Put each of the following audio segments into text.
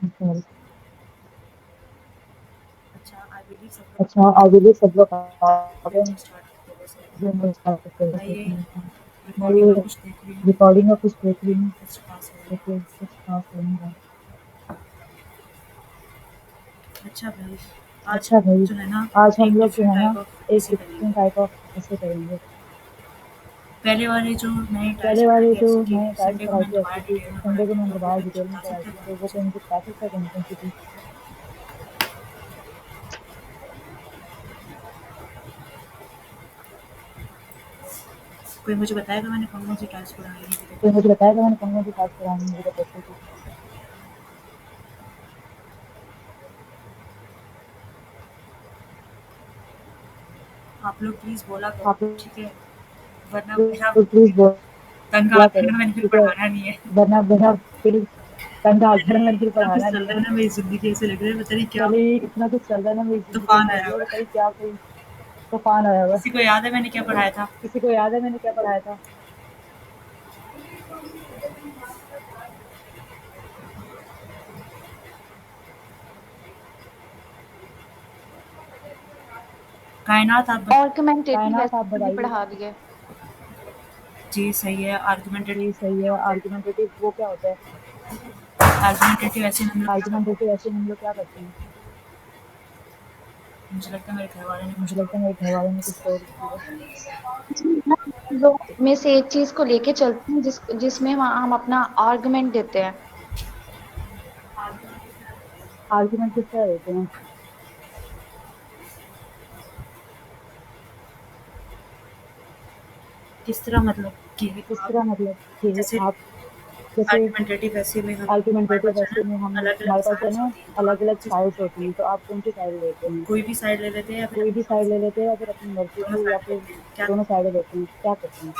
Sorry. अच्छा I believe सब अच्छा, आई लोग बिलीव सब लोग आ फिर गए हैं, से स्टार्ट करते हैं वैसे। फिर मैं स्टार्ट करते हैं मैं वैसे। ये मैं रिकॉर्डिंग ये में कुछ देख रही हूँ। रिकॉर्डिंग में कुछ देख रही हूँ, कुछ खास हो तो रहा फिर कुछ खास हो नहीं रहा। है। अच्छा भाई, आज अच्छा भाई, जो है ना आज हम एक लोग जो डिफरेंट है ना टाइप ऑफ एक ऐसे डिफरेंट करेंगे। टाइप ऑफ ऐसे करेंगे। पहले वाले जो नए टास्क पहले पढ़ाए वाले थे जो ऐसे कि नए टास्क संडे को पढ़ाई मैंने थी दोबारा ऐसे कि डिटेल में पढ़ाए संडे को थे, मैंने तो वो दोबारा कोई कुछ डिटेल में बता पढ़ाई सकता थी, है तो वो कौन कोई से? मुझे बता सकता है कौन कौन सी थी। कोई मुझे बताएगा मैंने कौन कौन से टास्क पढ़ाए हैं अभी तो तक? मुझे बताएगा मैंने कौन कौन सी टास्क पढ़ाई है मुझे बच्चों की। आप लोग प्लीज़ बोला करो, आप ठीक है? वरना मेरा लोग प्लीज तनख्वाह बोला करो, आखिर में मैंने फिर ठीक है, पढ़ाना नहीं है। वरना वरना फिर तंग आखिर में फिर इतना कुछ पढ़ाना चल नहीं रहा है। है ना मेरी ज़िंदगी, ऐसे लग रहा है पता नहीं क्या चलिए, इतना कुछ चल रहा है ना मेरी जिंदगी तूफ़ान से, लग आया रहा है हुआ बताइए है। क्या कोई तूफान आया हुआ है। किसी को याद है मैंने क्या पढ़ाया था? किसी को याद है मैंने क्या पढ़ाया था? कायनात आप ऑर्गुमेंटेटिव कायनात आप एसिड भी बताइए। पढ़ा दिए। जी सही है। आर्गुमेंटेटिव जी सही क्या है, होता है? आर्गुमेंटेटिव वो क्या होता है? आर्गुमेंटेटिव ऐसे हम लोग क्या करते हैं? आर्गुमेंटेटिव ऐसे हम लोग क्या करते हैं? मुझे लगता है मेरे घर वाले ने कुछ मुझे तो। लगता है मेरे घर वालों ने कुछ और किया है। ना, लोग में से एक चीज को लेके चलते हैं जिसमें हम अपना आर्गुमेंट देते हैं। आर्गुमेंट किस तरह देते हैं? किस तरह मतलब कि किस आप तरह मतलब कि जैसे आप जैसे आर्गुमेंटेटिव ऐसे में हम हमारे आर्गुमेंटेटिव पास जो है ऐसे में हम ना अलग अलग हमारे पास जो है साइड्स ना होती हैं, तो अलग आप अलग कौन सी साइड्स साइड होती लेते हैं, हैं? तो आप कौन सी साइड लेते हैं? कोई भी साइड ले लेते हैं या फिर कोई अपनी भी साइड मर्जी ले से? लेते हैं या फिर अपनी मर्जी दोनों से, या साइड फिर लेते हैं क्या? दोनों साइडें लेते हैं? क्या करते हैं?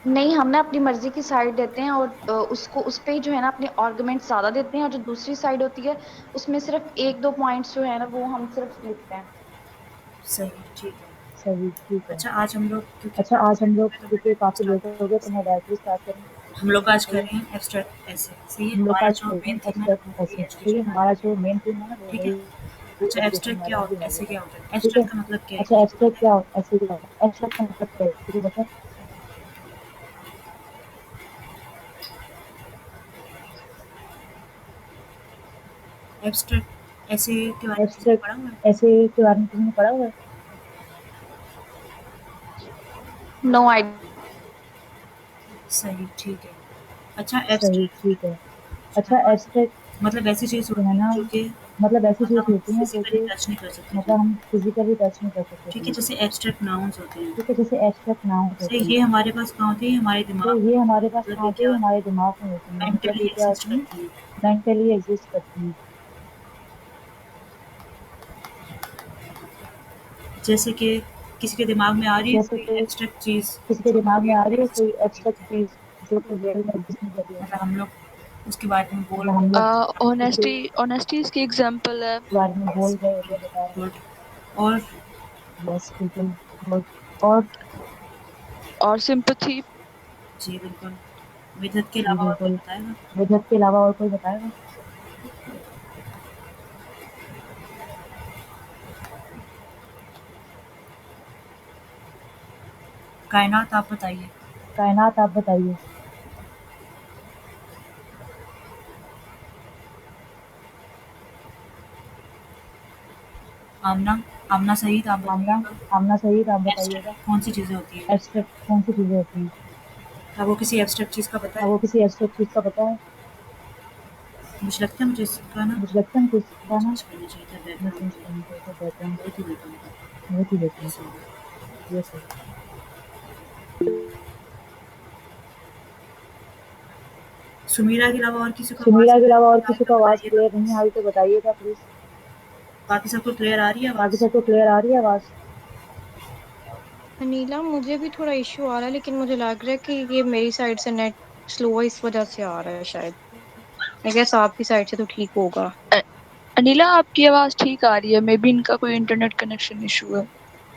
नहीं, हम ना अपनी मर्जी की साइड देते हैं और उसको उस पे जो है ना अपने आर्गुमेंट ज्यादा देते हैं, और जो दूसरी साइड होती है उसमें सिर्फ एक दो पॉइंट्स जो है ना वो हम सिर्फ लिखते हैं। सही, ठीक है। सही, ठीक है। अच्छा आज हम लोग क्योंकि अच्छा, काफ़ी आज हम लेट हो लोग गए तो मैं क्योंकि डायरेक्टली काफी लेट स्टार्ट हो गए तो करती मैं हूँ। डायरेक्टली स्टार्ट करूँ। हम लोग आज कर सही है। रहे हैं एब्स्ट्रैक्ट ऐसे, सही है? हम लोग हमारा आज जो करते मेन हैं थीम है ना एब्स्ट्रैक्ट वो वही ऐसे, ठीक है, एजुकेशन हमारा वाला जो है। मेन थीम है ना वो ठीक है? वही अच्छा एजुकेशन एब्स्ट्रैक्ट क्या वाला होता ही है? ऐसे रहेगा। क्या होता है? ठीक है। एब्स्ट्रैक्ट का मतलब क्या है? अच्छा, किसी को एब्स्ट्रैक्ट पता क्या है? होता है? ऐसे क्या होता है? एब्स्ट्रैक्ट का मतलब क्या है, किसी को पता है? एब्स्ट्रैक्ट ऐसे के बारे में किसी ने एब्स्ट्रैक्ट पढ़ा हुआ है? ऐसे के बारे में किसी ने पढ़ा हुआ है? No idea. सही, ठीक है। अच्छा सही, एब्स्ट्रैक्ट ठीक है। जो है अच्छा, ना एब्स्ट्रैक्ट मतलब ऐसी चीज़ जो है होती है ना जो कि मतलब ऐसी मतलब चीज हम होती है जो फिजिकली कि टच नहीं कर सकते मतलब जिनको। हम फिजिकली टच नहीं कर सकते ठीक है, जिनको। जैसे एब्स्ट्रैक्ट नाउन्स होते हैं। ठीक है, जैसे एब्स्ट्रैक्ट नाउन्स सही, होते हैं। ये हमारे पास कहाँ होते हैं? हमारे तो दिमाग में ये होते हमारे हैं। पास मतलब कहाँ ये होते क्या हैं? होते हमारे हैं? दिमाग में होती हैं, मतलब मेंटली ये क्या एग्जिस्ट होती हैं? करती हैं। मेंटली एग्जिस्ट करती हैं। जैसे कि किसी के दिमाग में आ रही है जैसे कोई कि एब्स्ट्रैक्ट चीज़ किसी के जो दिमाग में रियल आ में रही है एग्जिस्ट कोई नहीं कर रही एब्स्ट्रैक्ट होती है। चीज जो कि रियल में एग्जिस्ट नहीं कर रही मतलब होती। हम लोग उसके बारे में बोल मतलब रहे हम हैं। लोग उसके ऑनेस्टी ऑनेस्टी इसकी एग्जांपल है। बारे में बोल रहे होते हैं, बता रहे गुड। होते और हैं। बस बिल्कुल। और और और सिंपथी। जी बिल्कुल। विद्युत के जी अलावा और कोई बिल्कुल। बताएगा? विद्युत के अलावा और कोई बताएगा? कायनात आप बताइए। कायनात आप बताइए। आमना, आमना सईद आप आमना, बताइएगा। आमना सईद आप बताइएगा। एब्स्ट्रैक्ट कौन सी चीज़ें होती हैं? एब्स्ट्रैक्ट कौन सी चीजें होती हैं? आपको किसी एब्स्ट्रैक्ट चीज़ का पता अब है? वो किसी एब्स्ट्रैक्ट चीज का पता है? मुझे लगता है मुझे इसका ना मुझे लगता है मुझे इसका ना चेंज करना चाहिए था ये बैकग्राउंड चेंज को। करना चाहिए था बैकग्राउंड। बहुत ही बेकार था। बहुत ही बेकार ऐसा था। होगा। ये सही। सुमीरा के अलावा और किसी को आवाज़ सुमीरा के क्लियर अलावा और नहीं आ रही किसी तो को आवाज बताइएगा। क्लियर नहीं आ रही तो बताइएगा प्लीज। बाकी सबको क्लियर आ रही है बाकी आवाज़? सबको क्लियर आ रही है आवाज? नीला, मुझे भी थोड़ा इश्यू आ रहा है, लेकिन मुझे लग रहा है कि ये मेरी साइड से नेट स्लो है, इस वजह से आ रहा है शायद। आई गेस आपकी साइड से तो ठीक होगा। अ- अनिला, आपकी आवाज ठीक आ रही है। मे बी इनका कोई इंटरनेट कनेक्शन इशू है।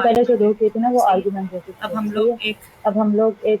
पहले जो argument दो किए थे ना वो सही है। आर्गुमेंट जैसे अब थे, हम सही है। लोग एक अब हम लोग एक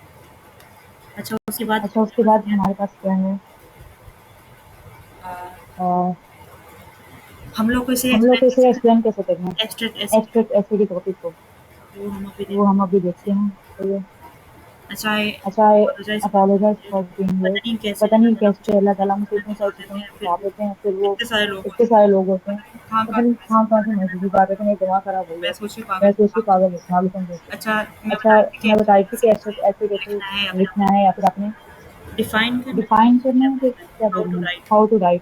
अच्छा उसके बाद अच्छा उसके बाद हमारे पास क्या है, अ, हम लोग को इसे हम लोग इसे एक्सप्लेन कैसे करना है, एब्स्ट्रैक्ट ऐसे एब्स्ट्रैक्ट ऐसे के टॉपिक को, वो वो हम अभी देखते हैं। तो ये अच्छा है। अच्छा है, apologize अपोलोजाइज फॉर बीइंग पता लेट। नहीं कैसे पता नहीं अल्लाह कैसे अल्लाह ताला मुझे इतने ताला सारे देते चीज़ों में हैं, फंसा देते हैं, फिर वो इतने सारे लोग इतने होते सारे लोग होते हैं, हैं, कहाँ पता नहीं कहाँ से मैसेज आते थे, मेरा दिमाग खराब हो मैं गया। सोची मैं पागल सोची पागल पागल समझे। अच्छा मैं अच्छा बताई थी कि मैं बताई थी कि ऐसे कैसे ऐसे कैसे लिखना है या फिर लिखना है, या फिर आपने डिफाइन करना डिफाइन करना है कि क्या हाउ टू बोलना है, राइट। How to right.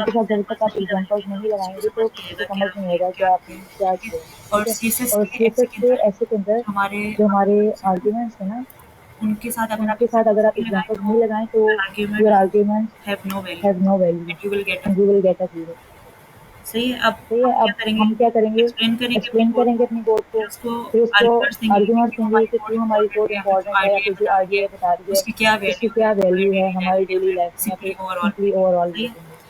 उनके साथ जब तक आप एग्जांपल्स नहीं लगाएंगे तो किसी को समझ नहीं आएगा कि आपने क्या ठीक है। किया, और ठीक है। सीएसएस और के ऐसे सीएसएस के के अंदर ऐसे के अंदर हमारे जो हमारे आर्ग्यूमेंट्स है ना, उनके साथ अगर आप उनके साथ अगर आप नहीं लगाएं एग्जांपल्स तो नहीं लगाएं तो argument your arguments have no value have no value and you will get a and you will get a zero. सही है। अब सही है। हम क्या अब करेंगे, हम क्या करेंगे, एक्सप्लेन करेंगे अपनी एक्सप्लेन कोड करेंगे को, अपनी कोड को, फिर उसको फिर उसको आर्ग्यूमेंट्स देंगे कि आर्ग्यूमेंट्स क्यों देंगे हमारी कि कोड क्यों हमारी कोड इंपॉर्टेंट है या फिर जो इंपॉर्टेंट है, या फिर जो आरडीए आरडीए बता रही है उसकी क्या उसकी वैल्यू है क्या हमारी वैल्यू है डेली हमारी लाइफ में डेली या लाइफ में, फिर या फिर सिंपली ओवरऑल सिंपली ओवरऑल सही है। देखेंगे।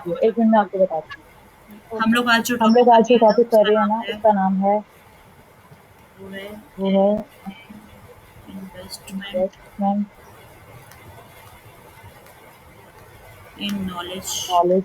आपको एक मिनट में आपको बताती हूँ। हम लोग आज जो हम टॉपिक लोग आज जो कर टॉपिक कर रहे हैं ना, रहे हैं उसका नाम है वो है investment investment in knowledge. Knowledge.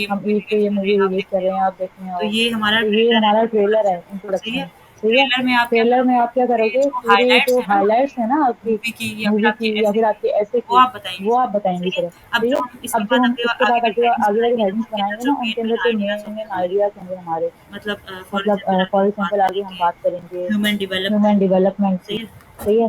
ये हम मूवी ईद पे रिलीज़ ये कर रहे मूवी हैं, आप रिलीज़ कर देखते रहे हैं, हो। आप देख रहे तो हो। ये हमारा तो ये ट्रेलर है, हमारा ट्रेलर है, सही इंट्रोडक्शन, है। सही है। ट्रेलर में आप क्या ट्रेलर में करोगे, आप क्या पूरे करोगे, जो पूरे हाइलाइट्स जो हैं ना हाइलाइट्स है ना आपकी मूवी की या फिर मूवी आपके की या ऐसे फिर की, आपके ऐसे वो की, आप बताएँगे वो आप सिर्फ़, बताएँगी सही है। सिर्फ, अब ठीक जो है। हम इसके अब जो बाद हम अगले इसके आगे बाद वाली हेडिंग्स आगे वाली बनाएँगे ना, हेडिंग्स उनके अंदर बनाएँगे जो ना, उनके मेन अंदर मेन जो आइडियाज़ मेन मेन होंगे, आइडियाज़ होंगे हमारे, मतलब फॉर मतलब एग्ज़ाम्पल फॉर आगे हम बात एग्ज़ाम्पल आगे हम करेंगे बात करेंगे ह्यूमन डेवलपमेंट ह्यूमन की, डेवलपमेंट की, सही है। सही है।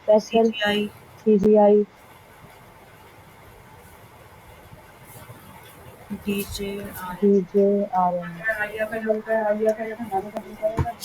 Pastel, CGI, CGI, DJI। DJRM।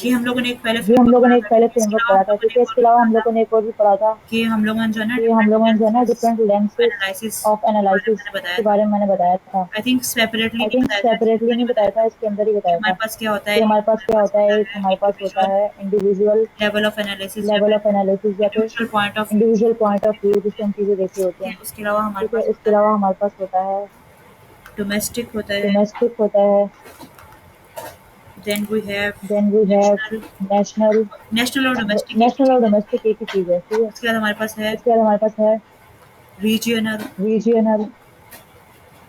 ये हम लोगों ने एक पहले ये हम फ्रेमवर्क लोगों पढ़ा ने था, एक पहले इसके फ्रेमवर्क अलावा पढ़ा हम था, लोगों ठीक ने है। एक और इसके भी अलावा पढ़ा हम था लोगों ने एक और भी पढ़ा था कि हम लोगों ने जो है ना कि हम लोगों ने जो है ना different lenses analysis of analysis मैंने बताया के था। बारे में मैंने बताया था। आई थिंक सेपरेटली आई नहीं थिंक बताया था, इसके सेपरेटली अंदर ही नहीं बताया बताया था, था इसके अंदर ही कि बताया हमारे था पास क्या होता है, कि हमारे पास क्या होता है, एक हमारे पास होता इंडिविजुअल है इंडिविजुअल लेवल ऑफ एनालिसिस या लेवल फिर ऑफ एनालिसिस या फिर individual point of view. Individual point of view जिससे हम चीज़ें देख रहे होते हैं, उसके अलावा हमारे ठीक है। पास इसके होता है अलावा हमारे पास होता है डोमेस्टिक होता है, डोमेस्टिक होता है, then we have then we have national. National. National और डोमेस्टिक एक ही नेशनल और चीज़ है। डोमेस्टिक एक ही चीज़ है, ठीक है। उसके बाद हमारे पास है इसके बाद हमारे पास है रीजियनल, रीजियनल,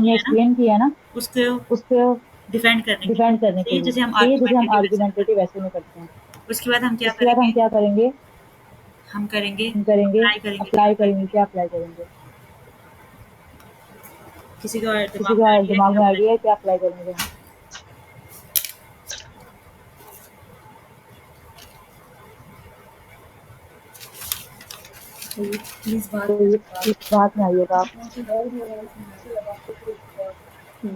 हमने किया है एक्सप्लेन किया है ना, ना, उसको उसको डिफेंड करने के डिफेंड करने के लिए, लिए, जैसे हम सही है, जैसे हम आर्गुमेंटेटिव ऐसे में आर्गुमेंटेटिव करते ऐसे में करते हैं। हैं। उसके बाद हम क्या उसके बाद हम करेंगे, क्या करेंगे, हम करेंगे हम करेंगे अप्लाई करेंगे, क्या अप्लाई अप्लाई करेंगे, क्या करेंगे। अप्लाई करेंगे। किसी का किसी दिमाग में का आइडिया है दिमाग क्या में अप्लाई आइडिया है करेंगे। क्या अप्लाई करेंगे हम। प्लीज बात तो ये इस बात में आइएगा आप।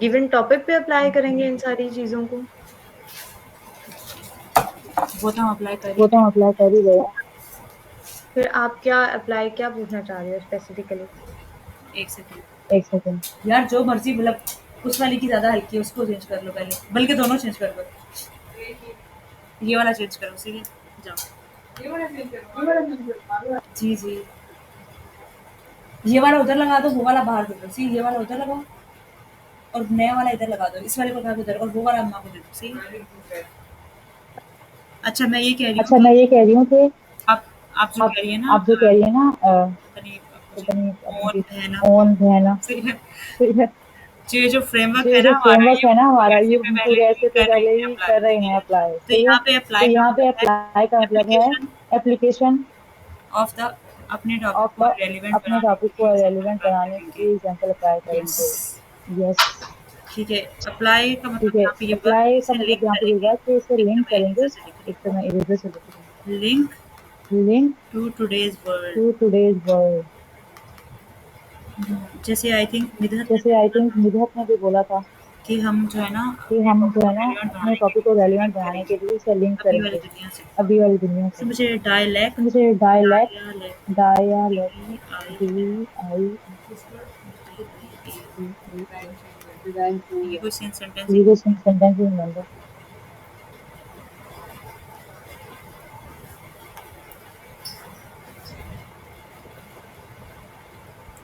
गिवन टॉपिक पे अप्लाई करेंगे इन सारी चीजों को। वो तो हम अप्लाई कर वो ही तो हम अप्लाई कर ही गए हैं। फिर आप क्या पूछना चाह रहे हो स्पेसिफिकली? एक सेकंड एक सेकंड। यार, जो मर्जी मतलब उस वाली की ज्यादा हल्की है उसको चेंज कर लो पहले, बल्कि दोनों चेंज कर दो। ये वाला चेंज करो, ठीक है, जाओ। जी जी, ये वाला उधर लगा दो, वो वाला बाहर दे दो। सी, ये वाला उधर लगाओ और नया वाला इधर लगा दो। इस वाले को उठा के उधर, और वो वाला अम्मा को दे दो। सी, अच्छा मैं ये कह रही हूँ अच्छा मैं ये कह रही हूँ कि आप जो कह रही है ना, आप जो कह रही है ना अपनी अपनी ओन अपनी है ना, ओन है ना, सही है। ठीक है। ये जो फ्रेमवर्क ये है ना जो हमारा, फ्रेमवर्क ये है ना हमारा, ये ऐसे पे हम पहले पूरे ही ऐसे तो कर रहे पहले हैं ही अप्लाई, कर रहे ठीक हैं है। अप्लाई, तो सही है। यहाँ पे तो अप्लाई का यहाँ पे मतलब है अप्लाई का मतलब है एप्लीकेशन एप्लीकेशन ऑफ द, अपने टॉपिक ऑफ को द, रेलेवेंट अपने बनाने टॉपिक के को लिए एग्जाम्पल रेलेवेंट अप्लाई बनाने के करेंगे। लिए एग्जाम्पल अप्लाई यस, करेंगे। यस, ठीक है। अप्लाई का ठीक मतलब है। यहाँ पे ये हुआ कि अप्लाई का इसे मतलब लिंक यहाँ पे ये करेंगे। हुआ कि इसे एक तो लिंक मैं करेंगे। इरेजर से लिख एक रही तो मैं इरेजर से लिख रही हूँ, लिंक हूँ। Link to today's world. To today's world. जैसे आई थिंक निधत ने जैसे भी आई बोला थिंक था निधत ने भी बोला था कि हम जो है ना कि अपने हम जो टॉपिक है को ना रेलेवेंट अपने बनाने के टॉपिक लिए को इसे रेलेवेंट लिंक बनाने के करेंगे लिए इसे लिंक अभी वाली करेंगे दुनिया से। अभी वाली दुनिया तो से। मुझे डायलैक्ट, तो मुझे dialect, dialect, dialect, D I D I ये कोई सेंटेंस ही ये कुछ सेंटेंस ही नहीं बन रहा।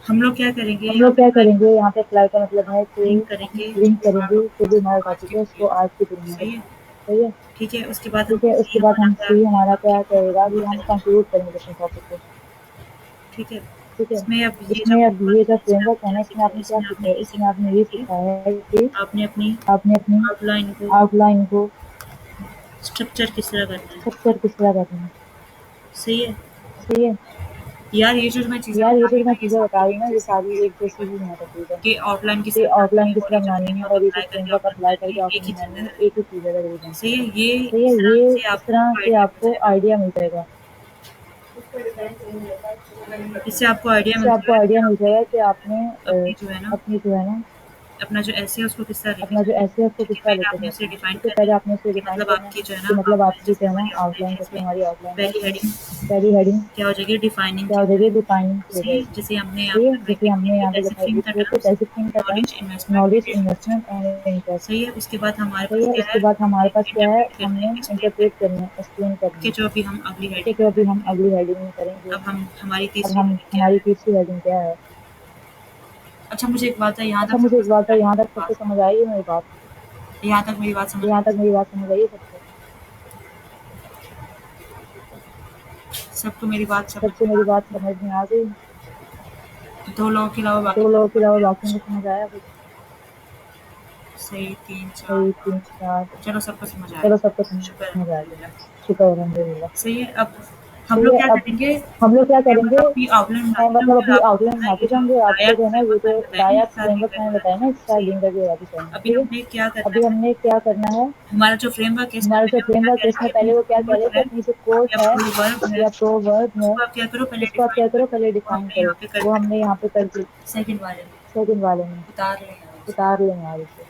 हम लोग क्या करेंगे हम यहाँ लोग पे क्या अप्लाई, करेंगे यहाँ पे अप्लाई का मतलब है कि लिंक करेंगे जो लिंक भी हमारा करेंगे जो टॉपिक है भी उसको हमारा आज टॉपिक की है उसको दुनिया आज की में। दुनिया में। सही है, सही है, ठीक है। उसके बाद हम ठीक है। सी, उसके बाद हमारा हम क्या सी हमारा करेगा कि क्या करेगा कि कंक्लूड हम करेंगे। कंक्लूड करेंगे अपने टॉपिक को। ठीक है, ठीक है। इसमें अब ये जो इसमें अब ये जो फ्रेमवर्क है इसमें फ्रेमवर्क आपने है क्या ना, इसमें सीखा है? आपने क्या इसमें आपने सीखा है? ये इसमें सीखा आपने ये है कि सीखा है कि आपने अपनी आपने अपनी आउटलाइन को आउटलाइन को स्ट्रक्चर किस तरह करना है। स्ट्रक्चर किस तरह करना है। सही है सही है। यार, ये जो मैं चीज़ें यार ये बता जो रही हूँ मैं ना, ये चीजें बता सारी रही हूँ एक ना, ये जैसी ही सारी है, एक जैसी ही हैं तकरीबन। कि आउटलाइन किस कि तरह आउटलाइन बनानी है किस और तरह ये जो बनानी है फ्रेमवर्क और ये जो अप्लाई करके फ्रेमवर्क आउटलाइन अप्लाई बनानी करके है, एक आउटलाइन ही चीज़ बनानी है। है, एक ही चीज है तकरीबन। सही है, ये सही है। इस तरह ये से इस आपको तरह से आइडिया मिल आपको जाएगा। आइडिया मिल जाएगा। इससे आपको आइडिया इससे मिल आपको जाएगा कि आइडिया मिल आपने जाएगा कि आपने अपनी जो है ना, अपनी जो है ना, अपना जो ऐसे है उसको किस तरह लेके अपना जो जाना है। ऐसे है उसको ठीक किस है, तरह पहले लेके आपने जाना उसे है। डिफाइन ठीक है। करना पहले है आपने उसे कि डिफाइन मतलब करना है आपकी जो है कि ना मतलब आउटलाइन आपकी जैसे जो है ना हमारी आउटलाइन आउटलाइन है, जैसे इसमें हमारी आउटलाइन है, पहली इसमें हेडिंग पहली हेडिंग क्या हो जाएगी? डिफाइनिंग क्या की हो हो जाएगी? जाएगी। डिफाइनिंग हो सही है, जाएगी। जैसे हमने यहाँ सही पे है। जैसे लगाएंगे हमने कि यहाँ पे लगाई डेसिफिंग the the key terms deciphering the knowledge, terms investment knowledge, and interest. Investment and interest. सही है, उसके बाद हमारे सही पास है। क्या उसके है? बाद हमारे हमने पास क्या है? इंटरप्रेट करना हमने है, एक्सप्लेन इंटरप्रेट करना करना है, एक्सप्लेन है, करना कि है। जो अभी हम अगली हेडिंग ठीक है। में अभी हम करेंगे। अगली हेडिंग में करेंगे। अब हम हमारी अब तीसरी हम हेडिंग क्या हमारी है? तीसरी हेडिंग क्या है? अच्छा, मुझे एक बात है, यहाँ अच्छा तक मुझे सबको एक बात समझ है, आई यहाँ तक मेरी सबको बात? समझ आई है मेरी बात? यहाँ तक मेरी बात समझ यहाँ तक आई? मेरी बात समझ आई है सबको? सबको मेरी बात समझ सबको में मेरी आ बात गई? समझ में आ गई? दो लोगों के अलावा बाकी दो लोगों के समझ अलावा गया बाकियों कुछ? को समझ आया कुछ? सही, तीन सही, चार। 3 4। चलो, सबको समझ आया। चलो सबको शुक्र है, समझ आ गया। अल्हम्दुलिल्लाह। शुक्र है, अल्हम्दुलिल्लाह। सही है, अब हम सही लोग है। क्या अब करेंगे? हम लोग क्या मैं करेंगे? मतलब अपनी आउटलाइन मैं बनाते मतलब जाऊंगी और अपनी आपको जो आउटलाइन है ना, बनाते ये जो जाऊंगी और आपको डायरेक्ट जो है ना, ये फ्रेमवर्क जो मैंने बताया ना, ये डायरेक्ट सारा लिंक फ्रेमवर्क मैंने करके बताया ना, बताना है। इसका सही लिंक है, करके बताते जाएंगे। अभी ठीक है। हमने क्या करना अभी है? हमने क्या करना है? हमारा जो फ्रेमवर्क है इसमें हमारा जो पहले वो क्या फ्रेमवर्क कह है रहे इसमें हैं कि पहले अपनी वो क्या जो कह रहे कोर्स हैं कि है अपनी जो कोर्स या है प्रोवर्ब है, या प्रोवर्ब है उसको आप क्या करो, पहले उसको आप डिफाइन क्या करो, करो। पहले वो डिफाइन हमने करो। यहाँ पे कर वो हमने दिया यहाँ पे कर दी सेकंड वाले में। सेकंड वाले में। उतार लें यार उसे। उतार लेंगे यार इसे।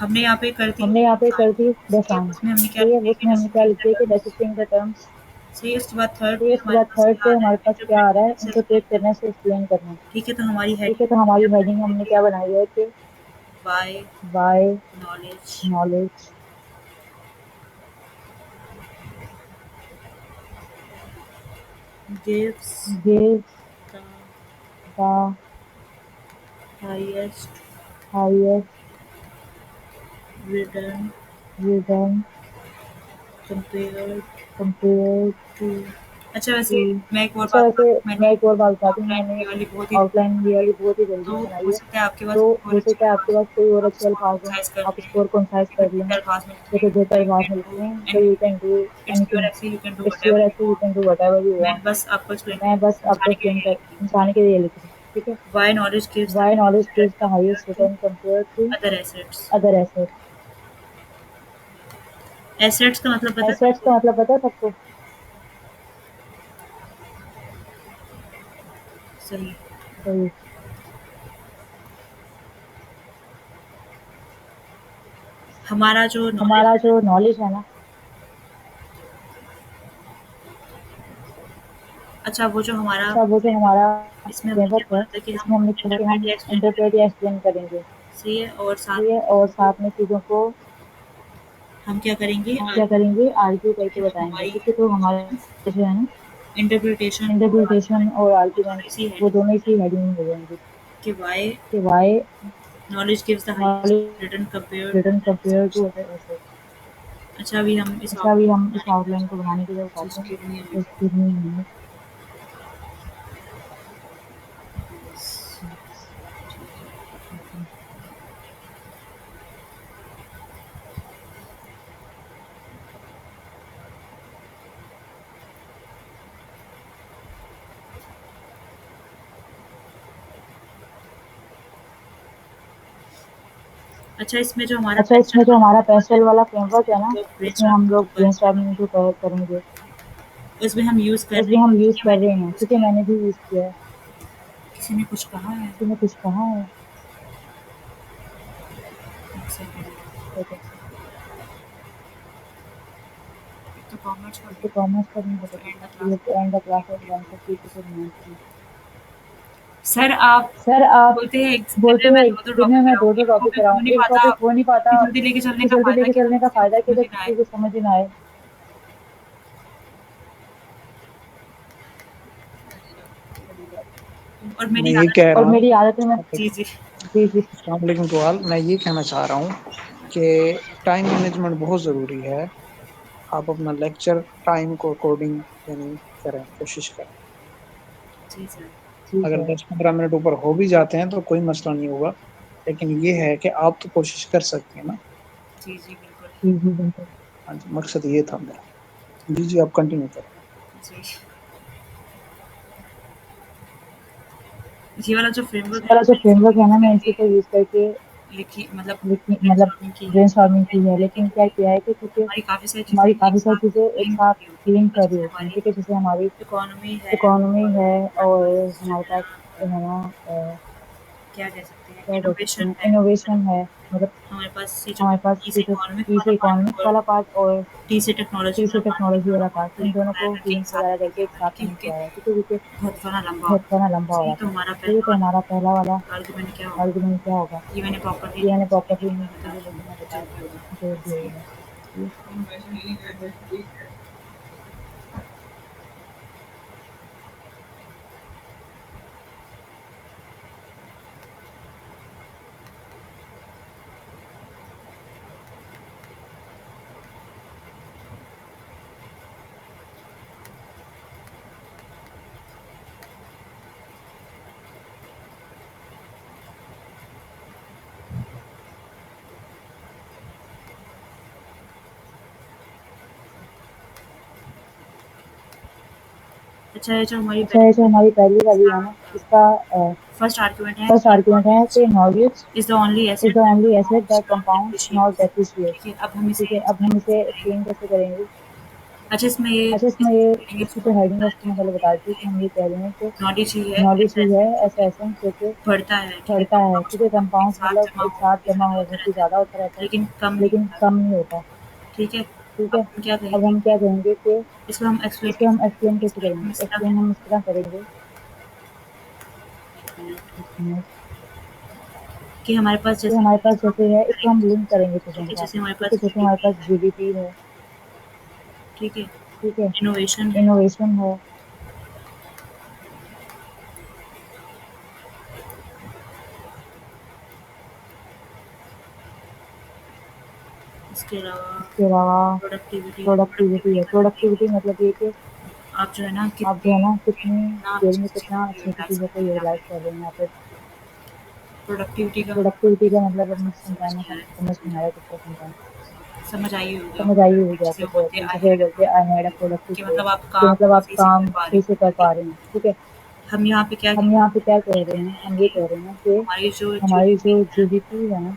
हमने यहाँ पे कर दी हमने यहाँ पे कर दी सही है, डिफाइन। उसमें हमने क्या सही है। लिख दिया कि उसमें हमने क्या डेसिफिंग लिख द दिया कि टर्म्स। डेसिफाइंग the terms. सही है, उसके बाद थर्ड सही है। पे उसके हमारे बाद पास थर्ड क्या पे आ रहा हमारे है? पास क्या आ इंटरप्रेट रहा है? करने से एक्सप्लेन इंटरप्रेट करना। करने से एक्सप्लेन करना। ठीक है, तो हमारी ठीक है। हेडिंग तो हमने हमारी क्या हेडिंग बनाई है हमने कि क्या बनाई है कि by by knowledge knowledge gives gives the the highest highest return return compared compared to. अच्छा, वैसे टू। मैं एक और अच्छा बात वैसे बताऊँ, मैंने मैं एक और बात बताती हूँ, आउटलाइन मैंने ये वाली बहुत ही आउटलाइन ये वाली बहुत ही जल्दी तो में बनाई हो है। सकता है आपके पास तो कोई और हो अच्छे सकता है आपके पास कोई और आप अच्छे इसको अल्फाज हो, कंसाइज कर आप लें, इसको और कंसाइज या फिर कर लें। बेहतर अल्फाज में लिख या लें, फिर बेहतर तो यू अल्फाज कैन में लिख डू लें, तो you can anything. Do it's your anything. ऐसे, you can do it's your whatever you ऐसे, you want. Can do whatever you मैं वांट। बस आपको एक्सप्लेन मैं बस आपको समझाने के लिए एक्सप्लेन ये कर लिख रही हूँ। समझाने के लिए लिख रही हूँ। ठीक है। Why knowledge gives the Why knowledge highest gives return the highest compared to return compared to other assets. other assets? Assets का मतलब पता है Assets सबको? का मतलब पता है सबको? सही। सही। हमारा जो हमारा जो नॉलेज है ना, अच्छा वो जो हमारा अच्छा वो जो हमारा इसमें हमने क्या फ्रेमवर्क है, बोला था कि इसमें हम हमने छोड़ा कि हम इंटरप्रेट या एक्सप्लेन इंटरप्रेट या एक्सप्लेन करेंगे, सही है और साथ ये और साथ में चीज़ों को हम क्या करेंगे हम क्या करेंगे आर्ग्यू करके बताएंगे, हमारी ठीक है। तो हमारे जो है ना इंटरप्रिटेशन इंटरप्रिटेशन और आर्ग्यूमेंट इसी वो है दोनों इसी हेडिंग में हो जाएंगे कि वाई कि why knowledge gives the highest return compare return compare to other asset. अच्छा अभी हम इस अच्छा अभी हम इस आउटलाइन आउटलाइन को बनाने के लिए चीज बताते हैं, करनी है बस कितनी है। अच्छा इसमें जो हमारा अच्छा इसमें जो हमारा पेंसिल वाला फ्रेमवर्क है ना, इसमें हम लोग ब्रेनस्टॉर्मिंग जो करेंगे, उसमें हम यूज कर रहे उसमें हम यूज हैं कर रहे हैं, ठीक है। मैंने भी यूज किया है। किसी ने कुछ कहा है किसी ने कुछ कहा है? एक सेकंड ठीक है। तो कॉमर्स का तो कॉमर्स का नहीं पता एंड द चला, क्लास ये and the class of 150 to 90। Sir आप सर आप बोलते हैं बोलते दिन में हैं दो दिन में मैं दो दो टॉपिक टॉपिक हो कराऊं, नहीं एक पाता टॉपिक हो नहीं पाता, कि जल्दी लेके चलने कि का जल्दी फायदा लेके कि चलने का फायदा है कि समझ अगर ही ना आए किसी को समझ ही ना आए। और मैं मेरी ये आदत कह और रहा हूँ। मेरी आदत है मैं जी जी जी जी अस्सलाम वालेकुम टू ऑल। मैं ये कहना चाह रहा हूँ कि टाइम मैनेजमेंट बहुत ज़रूरी है। आप अपना लेक्चर टाइम को अकॉर्डिंग यानी करें, कोशिश करें। जी सर ठीक अगर है। 10-15 मिनट ऊपर हो भी जाते हैं तो कोई मसला नहीं होगा, लेकिन ये है कि आप तो कोशिश कर सकते हैं ना। जी जी बिल्कुल जी जी बिल्कुल। हाँ जी, मकसद ये था मेरा। जी जी, आप कंटिन्यू करें। जी ये वाला जो फ्रेमवर्क इस है वाला जो फ्रेमवर्क है ना, मैं इसी को यूज करके लिखी मतलब मतलब brainstorming की है ब्रेनस्टॉर्मिंग की है, लेकिन लेकिन क्या किया है कि क्योंकि हमारी काफ़ी सारी हमारी चीज़ें एक काफ़ी सारी साथ चीज़ें एक लिंक साथ की होती लिंक है कर रही जैसे होती हैं, हमारी ठीक है। जैसे हमारी इकोनॉमी है इकोनॉमी है और हमारे जो पास है है ना क्या कह सकते हैं क्या कह सकते इनोवेशन हैं, है इनोवेशन है, मतलब हमारे पास ये जो हमारे पास ई से ये जो इकोनॉमिक ई वाला से पार्ट इकोनॉमिक्स और वाला पार्ट और टी से टेक्नोलॉजी टी से वाला पार्ट इन टेक्नोलॉजी वाला दोनों को पार्ट, इन लिंक दोनों वगैरह को करके एक लिंक साथ वगैरह लेके करके एक आया है साथ कि लिंक क्योंकि किया है, ठीक है। क्योंकि बहुत ज़्यादा लंबा बहुत होता सारा है लंबा हो सही रहा तो था। हमारा ठीक है, पहला तो हमारा पहला वाला वाला आर्गुमेंट क्या होगा आर्गुमेंट क्या होगा? ये मैंने प्रॉपर्ली ये मैंने नहीं प्रॉपर्ली नहीं बता लिखी है, लेकिन मैं बता जो भी देती होगा हूँ जो भी सही होगा। ठीक है। अच्छा ये जो हमारी अच्छा ये जो हमारी पहली वाली है ना, इसका फर्स्ट आर्गुमेंट है फर्स्ट आर्गुमेंट है कि knowledge is the only is the asset only asset that compounds not depreciates depreciate. ठीक है अब हम इसे ठीक है, अब हम इसे explain करेंगे एक्सप्लेन कैसे करेंगे? अच्छा इसमें ये अच्छा इसमें ये करेंगे इसकी जो हेडिंग है उसको मैं पहले बता देती हूँ कि हम ये कह रहे हैं कि नॉलेज ही है नॉलेज ऐसा ही है ऐसा ऐसा एसेंस जो कि बढ़ता है ठीक है बढ़ता है, कंपाउंड्स ठीक है। मतलब एक कंपाउंड साथ मतलब जमा एक हो साथ के जमा ज़्यादा होता होने से रहता है ज़्यादा होता रहता है, लेकिन कम नहीं लेकिन होता कम नहीं होता। ठीक है ठीक अब है। हम क्या अब कहेंगे हम क्या कहेंगे कि इसको हम एक्सप्लेन इसको हम एक्सप्लेन कैसे एक्सप्लेन हम इस करेंगे? तरह एक्सप्लेन हम इस तरह करेंगे करेंगे इसमें कि हमारे पास कि जैसे हमारे पास इसको जैसे है, इसको हम लिंक करेंगे चीज़ों ठीक के है साथ जैसे में, हमारे ठीक है। पास जैसे हमारे पास जीडीपी है, ठीक है ठीक है, इनोवेशन है इनोवेशन है, इसके अलावा इसके अलावा प्रोडक्टिविटी प्रोडक्टिविटी है। का मतलब प्रोडक्टिविटी मतलब ये कि आप जो है ना आप जो है कितनी ना कितनी कितना देर अच्छे में से कितना चीज़ों को अच्छे से यूटिलाइज चीज़ों कर को रहे हैं यूटिलाइज आप कर रहे हैं यहाँ पे। प्रोडक्टिविटी का प्रोडक्टिविटी का मतलब अपने समझ समझाना नहीं आ रहा समझ नहीं आ रहा किसको समझाएं। है समझ आई होगी समझ आपको आई होगी जैसे आपको वो बोलते हैं प्रोडक्टिव, आई जैसे वो हैड बोलते हैं आई हैड अ प्रोडक्टिव कि डे, मतलब आप कि काम मतलब आप सही से कर काम पा रहे सही से कर हो पा ठीक रहे हैं, ठीक है। है हम यहाँ पे क्या हम यहाँ पे क्या कह रहे हैं? हम ये कह रहे हैं कि हमारी जो हमारी जो जीडीपी है ना,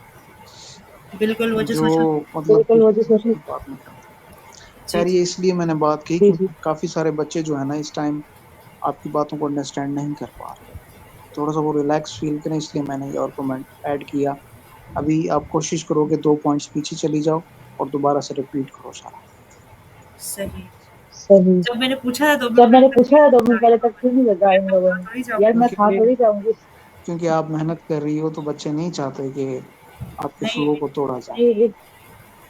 बिल्कुल वो जो जो सोशल मतलब बिल्कुल वो जो सोशल बात नहीं करते। जी, खैर जी। ये इसलिए मैंने बात की जी, क्योंकि जी। काफ़ी सारे बच्चे जो है ना इस टाइम आपकी बातों को अंडरस्टैंड नहीं कर पा रहे। थोड़ा-सा वो रिलैक्स फ़ील करें इसलिए मैंने ये आर्गुमेंट ऐड किया। अभी आप कोशिश करो कि 2 पॉइंट्स पीछे चली जाओ और दोबारा से रिपीट करो सारा। सही। सही। जब मैंने पूछा था 2 मिनट जब मैंने पहले पूछा था 2 मिनट पहले तक क्यों नहीं लगा इन लोगों ने? थोड़ी यार जाऊँगी। मैं खा क्योंकि थोड़ी जाऊँगी। क्योंकि आप मेहनत कर रही हो तो बच्चे नहीं चाहते कि आपके नहीं, फ्लो को तोड़ा जाए। नहीं,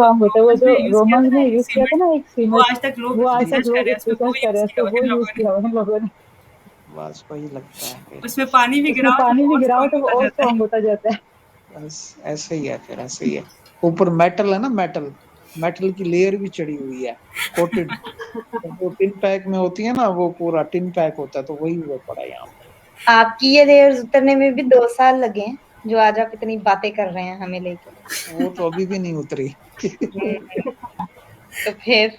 सॉन्ग होता है, वो जो रोमांस में यूज किया था ना एक वो सिमर, आज तक लोग वो आज तक रिसर्च कर लोग रहे हैं, उसमें वो रिसर्च कर रहे यूज हैं, किया तो हुआ वो है इन यूज लोगों ने। किया हुआ है इन लोगों ने। बस वही लगता है फिर। उसमें पानी भी उसमें गिराओ तो पानी भी वो और गिराओ स्ट्रांग तो वो होता और जाता है। स्ट्रांग होता जाता है। बस ऐसे ही है, फिर ऐसे ही है। ऊपर मेटल है ना, मेटल, मेटल की लेयर भी चढ़ी हुई है, कोटेड। जो टिन पैक में होती है ना, वो पूरा टिन पैक होता है, तो वही हुआ पड़ा है यहाँ आपकी ये लेयर्स उतरने में भी 2 साल लगे हैं, जो आज आप इतनी बातें कर रहे हैं हमें लेके। पे। वो तो अभी भी नहीं उतरी। हम्म, तो फिर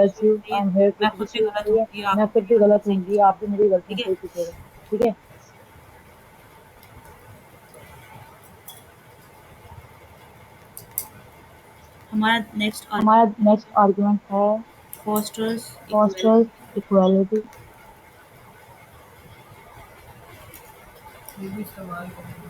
bless you, I am here to मैं खुद टीच भी यू। गलत ठीक है, होंगी, आप मैं खुद मेरी भी गलतियां गलत सही होंगी, कीजिएगा। आप भी मेरी गलतियां ठीक है, सही कीजिएगा। ठीक है। हमारा नेक्स्ट हमारा आर्गुमेंट नेक्स्ट आर्गुमेंट है फॉस्टर्स फॉस्टर्स इक्वलिटी। इक्वालिटी। ये भी सवाल करेंगे।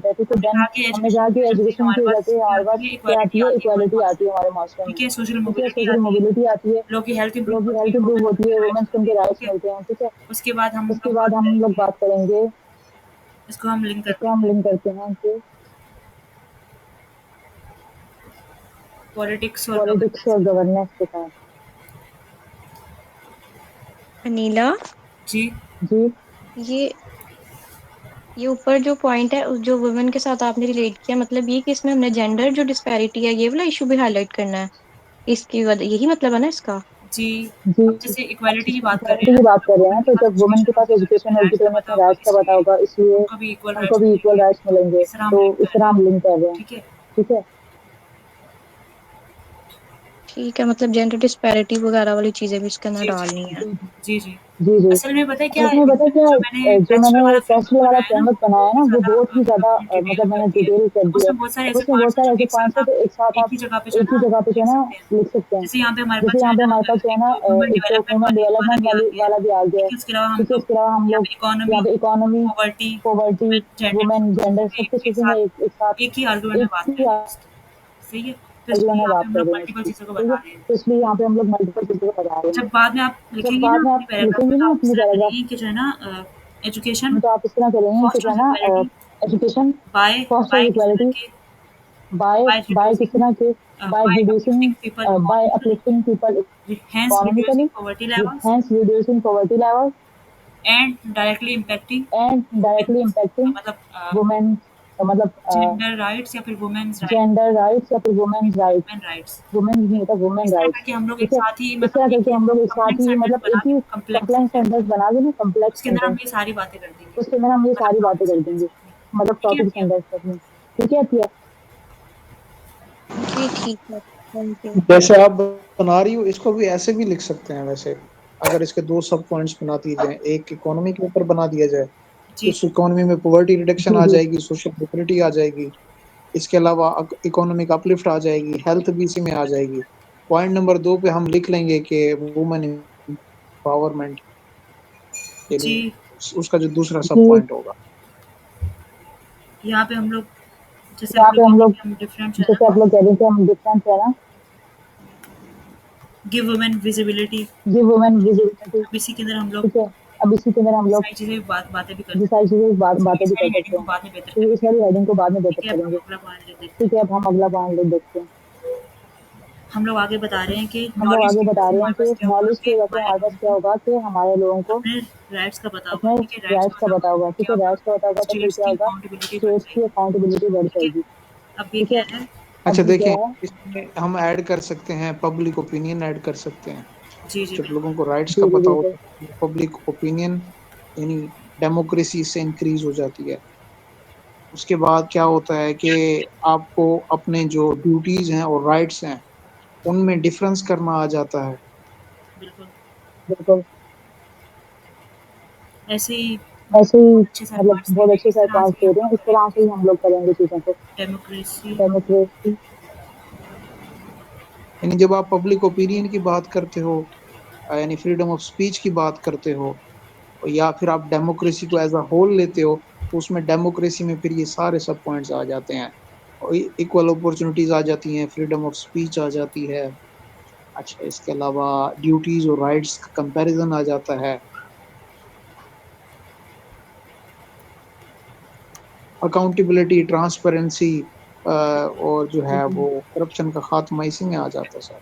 जाता है, ठीक है। देन आगे हमें जहाँ की एजुकेशन की हमारे जाती है, हमारे पास क्या आती है, इक्वालिटी आती है हमारे मास्टर में, ठीक है, सोशल ठीक है। मोबिलिटी सोशल आती है, मोबिलिटी आती है, लोगों की हेल्थ लोगों की इंप्रूव हेल्थ इंप्रूव होती है, वुमेन्स को उनके राइट्स ठीक है। मिलते हैं, ठीक है। उसके बाद हम उसके बाद हम लोग बात करेंगे, इसको हम लिंक करते इसको हैं हम लिंक करते हैं कि पॉलिटिक्स और पॉलिटिक्स और गवर्नेंस के साथ। अनीला, जी जी ये ये ऊपर जो पॉइंट है जो वुमेन के साथ आपने रिलेट किया, मतलब ये कि इसमें हमने जेंडर जो डिस्पैरिटी है ये वाला इशू भी हाईलाइट करना है, इसकी वजह यही मतलब है ना इसका। जी, जी, अब जैसे इक्वालिटी की बात कर रहे इक्वालिटी हैं की ना, बात तो कर जब रहे वुमेन हैं, के तो पास जब वुमेन के एजुकेशन पास होगी तो उसमें एजुकेशन होगी राइट्स तो का उन्हें पता अपने होगा, राइट्स का पता इसलिए होगा, इसलिए उनको भी इक्वल उनको राइट्स भी इक्वल मिलेंगे। राइट्स मिलेंगे। इस तरह हम तो लिंक इस कर तरह रहे हम हैं, लिंक कर रहे हैं, ठीक है? ठीक है? ठीक है, मतलब जेंडर डिस्पैरिटी वगैरह वाली चीजें भी इसके अंदर जी, डालनी है। जी। जी, जी। जी, जी। असल में पता है क्या असल है, में पता है क्या, जो जो मैंने मैंने टेस्ट फ्रेमवर्क वाला बनाया ना, फ्रेमवर्क बनाया है ना, वो बहुत ही ज़्यादा मैंने डिटेल मतलब कर मैंने दिया है। डिटेल कर अब दिया है। उसमें बहुत सारे अब ऐसे उसमें बहुत पॉइंट्स हैं सारे जो ऐसे एक पॉइंट्स साथ हैं आप जो एक साथ एक आप ही जगह पे जो है एक ना ही जगह पे जो लिख है ना सकते हैं। लिख सकते हैं। जैसे यहाँ पे हमारे पास जैसे जो यहाँ है पे ना हमारे पास जो है ना एक ह्यूमन एक तो डेवलपमेंट ह्यूमन वाली वाला डेवलपमेंट भी आ वाली गया है। वाला भी आ गया है। ठीक है, उसके अलावा हम ठीक है, लोग इसके अलावा हम यहाँ लोग पे इकोनॉमी, यहाँ पे economy, poverty, poverty, gender women, gender सब सब कुछ एक इसी में साथ एक साथ एक ही आर्गुमेंट में एक बात कर ही रहे हैं। सही है? तो आर्टिकल इसलिए में यहाँ पे बात हम कर लोग रहे हैं मल्टीपल इसकी, चीज़ों को ठीक है? बता रहे हैं। तो इसलिए यहाँ पे हम लोग मल्टीपल चीज़ें बता रहे हैं। जब बाद में आप जब लिखेंगे ना बाद में अपनी आप पैराग्राफ में, लिखेंगे तो ना आप इस अपनी तरह पैराग्राफ, करेंगे कि जो है ना एजुकेशन तो आप इस तरह करेंगे कि जो फॉस्टर्स है ना equality education by fosters by किस तरह इक्वालिटी के बाय बाय बाय किस रिड्यूसिंग तरह के, by by reducing, uplifting people by economically, uplifting people hence economically, reducing poverty levels hence reducing poverty levels and directly impacting and directly women's impacting मतलब women, मतलब gender rights या फिर women's right, gender rights या फिर women's rights, women rights. Women's नहीं होता, women इस तरह राइट्स, करके हम लोग एक ठीक है? साथ ही इस तरह मतलब एक करके ही हम लोग एक साथ कंप्लेंट ही सेंटेंस मतलब बना एक के ही कम्प्लेक्स कंप्लेंट सेंटेंस, सेंटेंस बना देंगे, कम्प्लेक्स उसके अंदर हम सेंटेंस, ये सारी बातें कर देंगे, उसके अंदर हम ये मतलब सारी बातें टॉपिक कर सेंटेंस देंगे, अपनी। मतलब ठीक है टॉपिक भैया? सेंटेंस में, ठीक है? ठीक जी ठीक है, थैंक यू। जैसे आप बना रही हो इसको भी ऐसे भी लिख सकते हैं वैसे। अगर इसके दो सब पॉइंट्स बना दिए जाए, एक इकोनॉमी के ऊपर बना दिया जाए तो जी, उस इकोनॉमी में पॉवर्टी रिडक्शन आ जाएगी, सोशल सिक्योरिटी आ जाएगी, इसके अलावा इकोनॉमिक अपलिफ्ट आ जाएगी, हेल्थ भी इसी में आ जाएगी। पॉइंट नंबर 2 पे हम लिख लेंगे कि वुमेन एम्पावरमेंट, यानी जी। उसका जो दूसरा सब पॉइंट होगा। यहाँ पे हम लोग जैसे यहाँ आप पे लोग हम कहते हैं लोग, कि हम डिफरेंट है जैसे ना, आप लोग कह रहे हैं कि हम डिफरेंट है ना, give women visibility, give women visibility, अब इसी के अंदर हम लोग ठीक है? अब इसी के अंदर हम ये लोग सारी चीज़ें बातें भी कर ये सकते सारी हैं। चीजें बातें इस भी कर वाली सकते हेडिंग को हैं, बाद में बेहतर तो इस करेंगे। वाली हेडिंग को बाद में बेहतर ठीक है, अब करेंगे। हम अगला पॉइंट देखते हैं। ठीक है, अब हम अगला पॉइंट देखते हैं। हम लोग आगे बता रहे हैं कि हम लोग नॉलेज आगे की वजह बता से रहे हैं हमारे कि पास क्या होगा नॉलेज कि की वजह से हमारे हमारे पास लोगों क्या को होगा कि हमारे लोगों को अपने राइट्स का पता होगा। अपने ठीक है, राइट्स का राइट्स का पता पता होगा होगा, तो ठीक क्या है? होगा, राइट्स का पता होगा तो फिर स्टेट्स क्या की होगा? अकाउंटेबिलिटी बढ़ स्टेट्स की जाएगी। अकाउंटेबिलिटी बढ़ ठीक है, जाएगी, अब ये ठीक क्या है? है? अच्छा अब ये क्या देखें, है? इसमें हम ऐड कर सकते हैं पब्लिक ओपिनियन ऐड कर सकते हैं। जी, जी, जब बिल्कुल। लोगों को राइट्स जी का जी पता बिल्कुल। होता है पब्लिक ओपिनियन यानी डेमोक्रेसी से इंक्रीज हो जाती है। उसके बाद क्या होता है कि आपको अपने जो ड्यूटीज हैं और राइट्स हैं उनमें डिफरेंस करना आ जाता है। बिल्कुल। बिल्कुल। ऐसे ही ऐसे ही बहुत अच्छे सारे मतलब पॉइंट्स दे बहुत रहे हैं। अच्छे इस से तरह पॉइंट्स से ही दे हम रहे हैं, लोग इस तरह से करेंगे ही हम लोग करेंगे चीज़ों को। डेमोक्रेसी। डेमोक्रेसी, यानी जब आप पब्लिक ओपिनियन की बात करते हो, यानी फ्रीडम ऑफ स्पीच की बात करते हो, या फिर आप डेमोक्रेसी को एज अ होल लेते हो, तो उसमें डेमोक्रेसी में फिर ये सारे सब पॉइंट्स आ जाते हैं। और इक्वल अपॉर्चुनिटीज आ जाती हैं, फ्रीडम ऑफ स्पीच आ जाती है। अच्छा, इसके अलावा ड्यूटीज और राइट्स का कंपैरिजन आ जाता है। अकाउंटेबिलिटी, ट्रांसपेरेंसी और जो है वो करप्शन का खात्मा इसी में आ जाता है सर।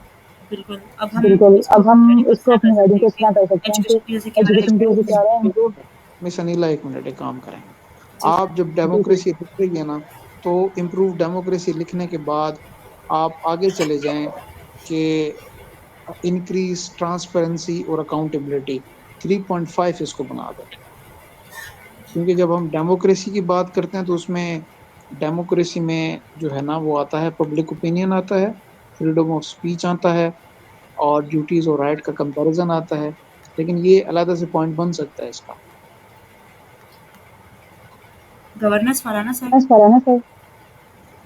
बिल्कुल। अब हम बिल्कुल। इसको अब हम हेडिंग को इस इसको तरह कर अपनी हेडिंग सकते को हैं इस तरह कर कि सकते हैं कि एजुकेशन की वजह से क्या हो रहा है, एजुकेशन की वजह से क्या हो रहा है, इम्प्रूव। मिस अनिला, एक मिनट, एक काम करें। जी, आप जब जी जी डेमोक्रेसी लिख रही है ना, तो इम्प्रूव डेमोक्रेसी लिखने के बाद आप आगे चले जाएं कि इंक्रीज ट्रांसपेरेंसी और अकाउंटेबिलिटी 3.5 इसको बना दें। क्योंकि जब हम डेमोक्रेसी की बात करते हैं तो उसमें डेमोक्रेसी में जो है ना वो आता है पब्लिक ओपिनियन आता है, फ्रीडम ऑफ स्पीच आता है, और ड्यूटीज और राइट का कंपैरिजन आता है। लेकिन ये अलग से पॉइंट बन सकता है इसका। गवर्नेंस वाला ना सर? बस करा ना सर।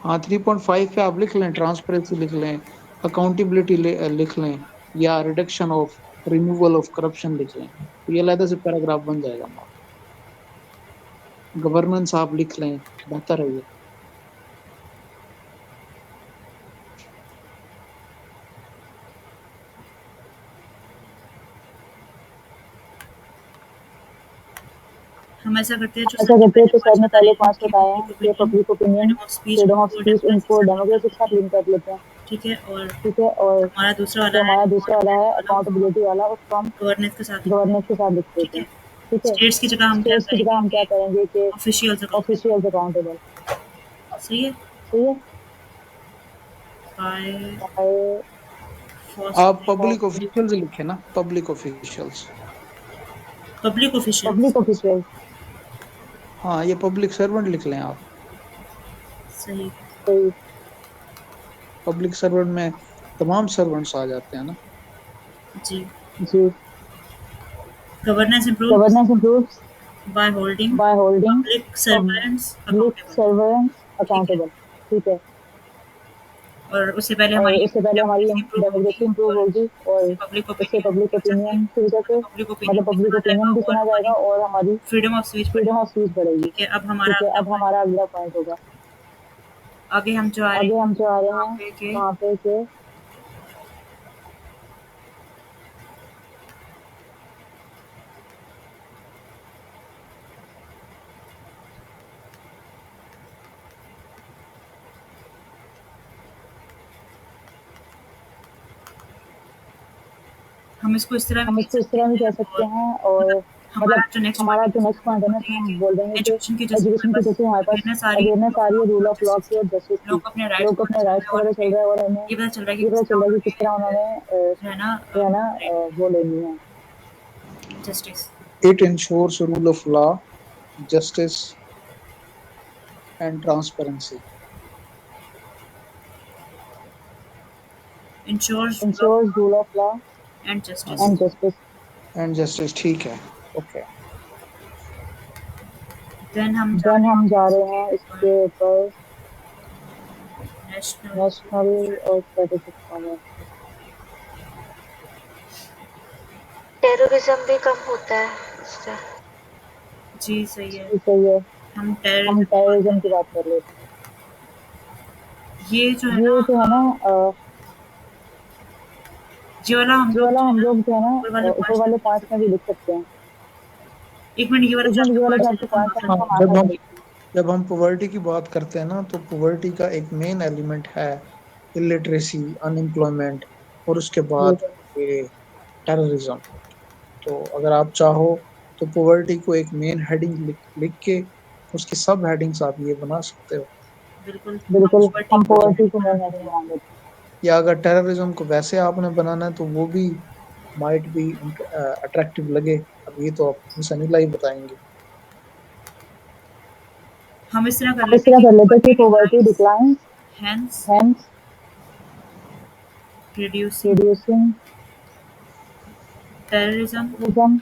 हाँ, 3.5 पे आप लिख लें, ट्रांसपेरेंसी लिख लें, अकाउंटेबिलिटी लिख लें, या reduction of, removal of corruption लिख लें, तो ये अलग से पैराग्राफ बन जाएगा हमारा। गवर्नेंस आप लिख लें, बेहतर है ये। हम ऐसा करते हैं जो सर ऐसा ने करते हैं पहले तो सर 5 ने बताए पहले हैं 5 कि बताए हैं पब्लिक कि opinion, public opinion, freedom of speech, freedom of उनको स्पीच, डेमोक्रेसी के इनको साथ लिंक कर डेमोक्रेसी के देते साथ हैं। लिंक कर लेते हैं, ठीक है, और ठीक है? और हमारा दूसरा जो वाला है हमारा दूसरा वाला है अकाउंटेबिलिटी वाला, उसको अकाउंटेबिलिटी वाला, उसको हम गवर्नेंस के साथ लिंक कर गवर्नेंस के देंगे। साथ लिख ठीक देते है? हैं। ठीक है। स्टेट्स की जगह हम क्या स्टेट्स की जगह हम क्या करेंगे कि ऑफिशियल्स ऑफिशियल्स अकाउंटेबल, सही है सही है। बाय आप पब्लिक ऑफिशियल्स लिखे ना, public officials. Public official public officials, हाँ, ये पब्लिक सर्वेंट लिख लें आप। सही सही। पब्लिक सर्वेंट में तमाम सर्वेंट्स आ जाते हैं ना। जी जी। Governance improve governance improves by holding by holding public servants public accountable servants ठीक है अकाउंटेबल, ठीक है। और उससे पहले और हमारी उससे पहले हमारी डेमोक्रेसी इम्प्रूव डेमोक्रेसी होगी इंप्रूव और होगी, और उससे पब्लिक उससे ओपिनियन पब्लिक की वजह से ओपिनियन की वजह से पब्लिक मतलब ओपिनियन भी पब्लिक सुना ओपिनियन जाएगा भी और सुना जाएगा हमारी और हमारी फ्रीडम ऑफ स्पीच फ्रीडम बढ़ेगी ऑफ स्पीच बढ़ेगी। ठीक है अब हमारा ठीक है, अगला अब पॉइंट हमारा अगला पॉइंट होगा। आगे हम जो आ रहे आगे हैं हम जो आ रहे वहाँ हैं पे के वहाँ पे कि हम इसको इस तरह भी हम कह इसको इस सकते तरह भी कह हैं सकते और हैं, और मतलब मतलब हमारा जो नेक्स्ट हमारा पॉइंट जो है नेक्स्ट पॉइंट है ना, उसमें इसमें हम हम बोल बोल रहे हैं देंगे कि कि एजुकेशन की जैसे एजुकेशन की जैसे हमारे पास अवेयरनेस आ रही अवेयरनेस आ रही है रूल ऑफ लॉ जस्टिस की और जस्टिस की। लोगों को अपने राइट्स लोग का को पता अपने चल राइट्स रहा है का और पता चल रहा है, और हमें ये पता चल रहा है कि ये पता चल रहा है कि किस तरह उन्होंने जो है ना जो है ना वो लेनी है। Justice It ensures rule of law, justice, and transparency. Ensures ensures rule of law and हाँ जस्टिस जी, एंड जस्टिस। एंड जस्टिस, ठीक है। ओके। देन हम जा देन रहे हम जा रहे हैं हैं इसके ऊपर नेशनल नेशनल और स्ट्रेटेजिक कॉमर्स। टेररिज्म भी कम होता है उससे। जी सही है जी सही है। हम हम टेररिज्म की बात टेररिज्म कर की रहे बात कर लेते हैं। हैं ये जो है ना ये जो है ना ये वाला हम ये लोग वाला जो है हम ना लोग जो है ना ऊपर वाले ऊपर पॉइंट्स वाले लिख पॉइंट्स में सकते भी हैं लिख सकते हैं। एक मिनट ये वाला एक जो मिनट, ये आपके वाला जो पॉइंट्स है आपके इसको हम पॉइंट्स है ना, हाँ, इसको हम जब आंसर हम देते हैं। जब हम पॉवर्टी की बात करते हैं ना, तो पॉवर्टी का एक मेन एलिमेंट है इलिटरेसी, अनएम्प्लॉयमेंट, और उसके जी बाद ये टेररिज्म। तो अगर आप चाहो तो पॉवर्टी को एक मेन हेडिंग लिख के उसकी सब हेडिंग्स आप ये बना सकते हो। बिल्कुल हम बिल्कुल, पॉवर्टी हम को पॉवर्टी को बना मेन देते हेडिंग हैं मान लेते हैं। या अगर टेररिज्म को वैसे आपने बनाना है तो वो भी माइट बी अट्रैक्टिव लगे। अब ये तो आप इंसानी लाइफ बताएंगे। हम इस तरह कर हम इस लेते हैं तरह कि कर लेते हैं कि poverty poverty declines declines hence hence reducing reducing terrorism terrorism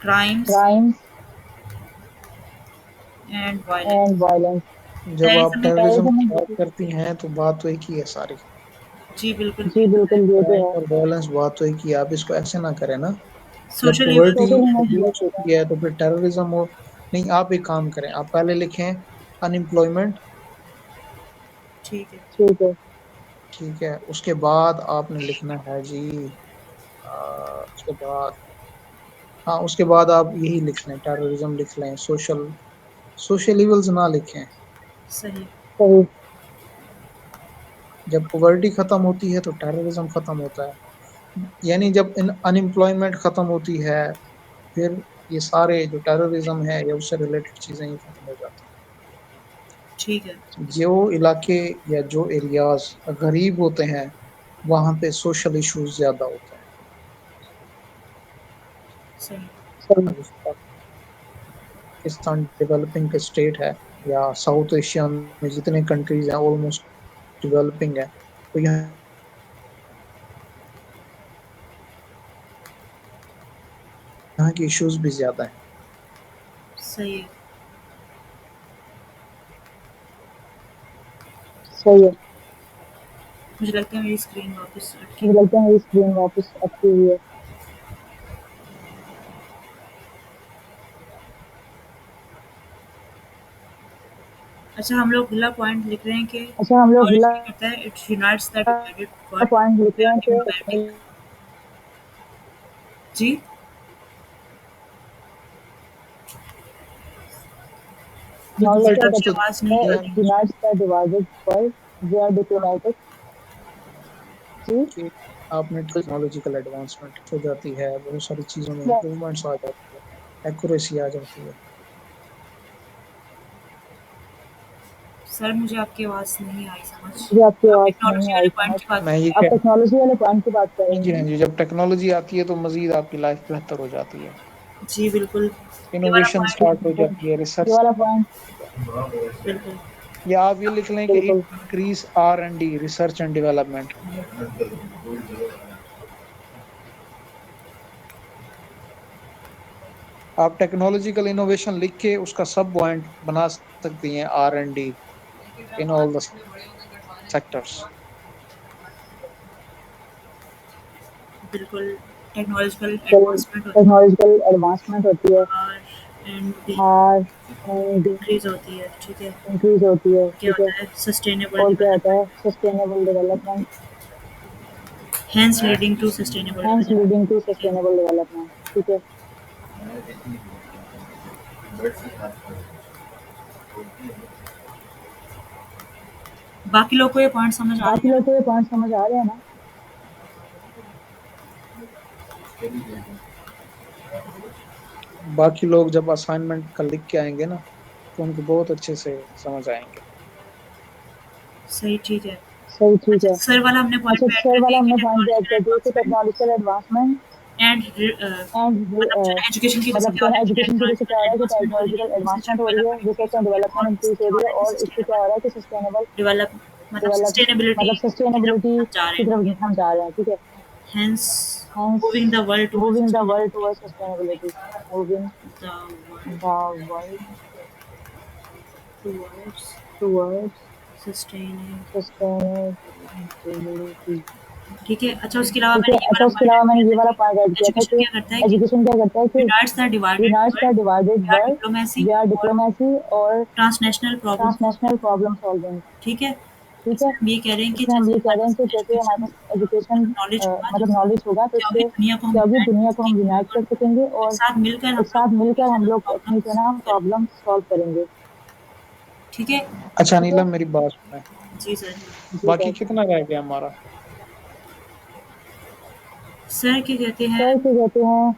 crimes crimes and violence and violence. जब आप टेररिज्म में टेररिज्म टेररिज्म की में बात करती हैं तो बात तो एक ही है सारी। जी बिल्कुल जी ये तो है बिल्कुल, ये तो क्राइम है। और वायलेंस बात तो एक ही है। आप इसको ऐसे ना करें ना। जब social evil poverty social invest reduce होती है तो फिर टेररिज्म हो। नहीं, आप एक काम करें, आप पहले लिखें अनएम्प्लॉयमेंट। ठीक है ठीक है। ठीक है, उसके बाद आपने लिखना है जी उसके बाद, हाँ, उसके बाद आप यही लिख लें, टेररिज्म लिख लें, सोशल सोशल इवल्स ना लिखें। सही सही। जब पॉवर्टी खत्म होती है तो टेररिज्म खत्म होता है। यानी जब अनएम्प्लॉयमेंट खत्म होती है, फिर ये सारे जो टेररिज्म है या उससे रिलेटेड चीजें ये खत्म हो जाती ठीक है हैं। जो इलाके या जो एरियाज गरीब होते हैं वहां पे सोशल इश्यूज ज्यादा होते हैं। सही सही। अब पाकिस्तान डेवलपिंग स्टेट है, या साउथ एशिया में जितने कंट्रीज हैं ऑलमोस्ट डेवलपिंग है, तो यहाँ की इश्यूज भी ज्यादा है। सही है सही है। मुझे लगता है मेरी स्क्रीन वापस अटकी मुझे लगता है मेरी स्क्रीन वापस अटकी हुई है। अच्छा हम लोग अगला पॉइंट लिख रहे हैं कि अच्छा, हम लोग नॉलेज अगला क्या करता है it unites the divided world point लिख रहे हैं इन कि जी knowledge यूनाइटेड आपकी तो आवाज नहीं आ रही unites the divided world, we are diplomatic। जी। आप में टेक्नोलॉजिकल एडवांसमेंट हो जाती है, बहुत सारी चीज़ों में Yes. इम्प्रूवमेंट्स आ जाती है, एक्यूरेसी आ जाती है। सर मुझे आपकी आवाज़ नहीं आई समझ। मुझे आपकी आप आवाज़ टेक्नोलॉजी नहीं वाले आई पॉइंट समझ। की बात मैं ये आप कह टेक्नोलॉजी वाले पॉइंट की बात कर हाँ रहे जी, हाँ हैं। जी, जब टेक्नोलॉजी आती है तो मज़ीद आपकी लाइफ बेहतर हो जाती है, जी बिल्कुल, ये वाला इनोवेशन पॉइंट स्टार्ट हो जाती है, ये रिसर्च। वाला पॉइंट बिल्कुल। या आप ये लिख लें कि बिल्कुल increase R&D, research and development. आप टेक्नोलॉजिकल इनोवेशन लिख के उसका सब पॉइंट बना सकती हैं, R&D in all the sectors. बिल्कुल, टेक्नोलॉजिकल एडवांसमेंट होती टेक्नोलॉजिकल एडवांसमेंट होती है, है and D R and D increase होती है, ठीक है। इंक्रीज होती है, क्या ठीक है। होता है सस्टेनेबल और क्या होता डेवलपमेंट, है sustainable development, hence leading to sustainable hence development, leading to ठीक है। सस्टेनेबल डेवलपमेंट, ठीक है। बाकी लोग को ये पॉइंट समझ आ रहे बाकी हैं लोग ना? को ये पॉइंट समझ आ रहे हैं ना? बाकी लोग जब असाइनमेंट कल लिख के आएंगे ना तो उनको बहुत अच्छे से समझ आएंगे। सही, ठीक है। सही, ठीक अच्छा है। सर वाला हमने पॉइंट अच्छा पे ऐड सर कर वाला दिया कि हमने पॉइंट ऐड टेक्नोलॉजिकल कर दिया कि advancement technological advancement and and मतलब जो है एजुकेशन की वजह से मतलब क्या जो हो रहा है है कि एजुकेशन की वजह से क्या हो टेक्नोलॉजिकल रहा है कि एडवांसमेंट हो रही है, टेक्नोलॉजिकल रिसर्च एडवांसमेंट एंड हो रही है, रिसर्च एंड डेवलपमेंट डेवलपमेंट और इंक्रीज इससे हो क्या रही हो है, रहा है कि और इससे क्या हो रहा है कि सस्टेनेबल डेवलप मतलब डेवलप सस्टेनेबिलिटी मतलब की तरफ सस्टेनेबिलिटी हम जा रहे की हैं, ठीक तरफ है। हम जा रहे हैं, ठीक है। Hence Hence, moving the world towards moving the world sustainability, towards sustainability, moving the world the world towards towards sustainability, sustainability, ठीक है। अच्छा उसके अलावा ठीक मैंने है। ये अच्छा वाला उसके पॉइंट अलावा ऐड मैंने किया ये था वाला कि पॉइंट ऐड किया था एजुकेशन कि क्या करता है कि एजुकेशन क्या करता है कि unites the divided unites the world divided या वर्ल्ड डिप्लोमेसी या और डिप्लोमेसी और transnational problem solving, transnational problem solving, ठीक है। ठीक है। इसमें हम ये कह रहे हैं कि इसमें हम जैसे ये कह हमारे रहे हैं पास कि जैसे हमारे एजुकेशन पास एजुकेशन नॉलेज होगा तो मतलब नॉलेज होगा तो क्या होगी इससे दुनिया को हम क्या होगी, यूनाइट कर दुनिया को हम सकेंगे यूनाइट और कर सकेंगे एक और साथ मिलकर हम एक लोग साथ मिलकर हम लोग प्रॉब्लम अपनी जो है ना करेंगे, प्रॉब्लम सॉल्व करेंगे, ठीक है। अच्छा ठीक है। नीलम, मेरी बात सुने, जी सर। जी बाकी सर। कितना रह गया हमारा? सर क्या कहते हैं, सर क्या कहते हैं,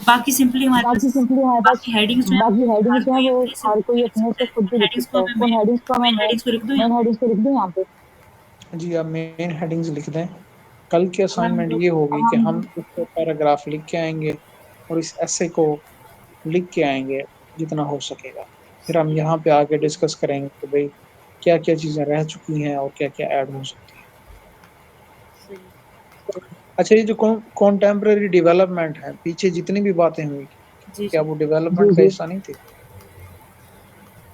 बाकी सिंपली हमारे बाकी पास सिंपली हमारे पास बाकी हेडिंग्स जो है बाकी वो हेडिंग्स हर जो है कोई वो अपने से हर खुद कोई भी लिख अपने सकता से है। खुद भी उन लिख हेडिंग्स सकता को है। मैं उन हेडिंग्स को मैं मेन हेडिंग्स को लिख दूं मेन यहाँ हेडिंग्स को लिख दूं यहाँ पे। जी, आप मेन हेडिंग्स लिख दें। कल की अब हम असाइनमेंट लोग ये अब होगी कि हम हम इसको पैराग्राफ लिख के आएंगे और इस ऐसे को लिख के आएंगे जितना हो सकेगा। फिर हम यहाँ पे आके डिस्कस करेंगे कि भाई क्या क्या चीज़ें रह चुकी हैं और क्या क्या ऐड हो सकती है। सही। अच्छा, ये जो कॉन्टेम्पररी डेवलपमेंट है, पीछे जितनी भी बातें हुई, जी क्या जी वो डेवलपमेंट का हिस्सा नहीं थी?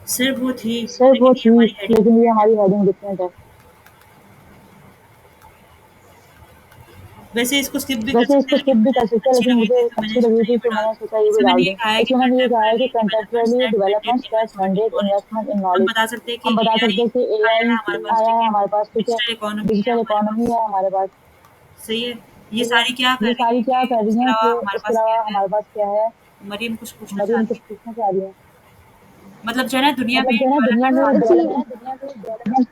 सर वो थी, सर वो लेकिन ये थी हमारी हेडिंग लेकिन ये हमारी हेडिंग डिफरेंट है। वैसे इसको स्किप भी कर वैसे सकते इसको हैं स्किप लेकिन भी मुझे कर सकते हैं अच्छी लेकिन लगी मुझे थी तो मैंने अच्छी लगी सोचा थी ये तो डाल मैंने दूं। सोचा ये भी इसमें मैंने डाल ये दूं। कहा है कि इसमें मैंने ये कहा है कि contemporary developments contemporary that maintain developments that investment in mandate knowledge. Investment इन हम नॉलेज। बता सकते हैं कि हम बता सकते एआई हैं कि आया एआई है हमारे पास, आया ठीक है है। हमारे पास, ठीक है। डिजिटल इकोनॉमी है डिजिटल हमारे इकोनॉमी पास, है हमारे पास, सही है। ये ठीक है। सारी क्या कर ये रही सारी है क्या कि कर रही इसके हैं अलावा कि हमारे इसके पास क्या अलावा है, हमारे पास क्या है। मरियम कुछ पूछना चाह मरीम रही कुछ है। पूछना चाह रही है। मतलब जो है ना दुनिया में मतलब जो है ना दुनिया में डेवलपमेंट, डेवलपमेंट।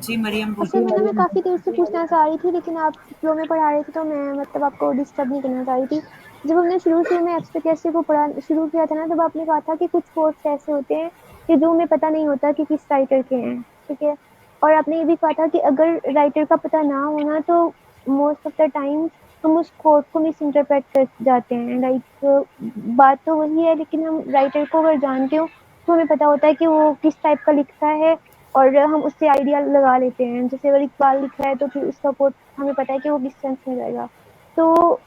जी मरियम बोलिए। जी असल में ना मैं मरीम। काफ़ी देर से पूछना चाह रही थी लेकिन आप फ्लो में पढ़ा रहे थे तो मैं मतलब आपको डिस्टर्ब नहीं करना चाह रही थी। जब हमने शुरू में एब्स्ट्रैक्ट को पढ़ा शुरू किया था ना तब आपने कहा था कि कुछ कोट्स ऐसे होते हैं कि जो हमें पता नहीं होता कि किस राइटर के हैं, ठीक है। और आपने ये भी कहा था कि अगर राइटर का पता ना होना तो मोस्ट ऑफ द टाइम हम उस कोट को मिस इंटरप्रेट कर जाते हैं। लाइक बात तो वही है लेकिन हम राइटर को अगर जानते हो तो हमें पता होता है कि वो किस टाइप का लिखता है और हम उससे आइडिया लगा लेते हैं। जैसे अगर इकबाल लिख रहा है तो फिर उसका कोट हमें पता है कि वो किस सेंस में जाएगा। तो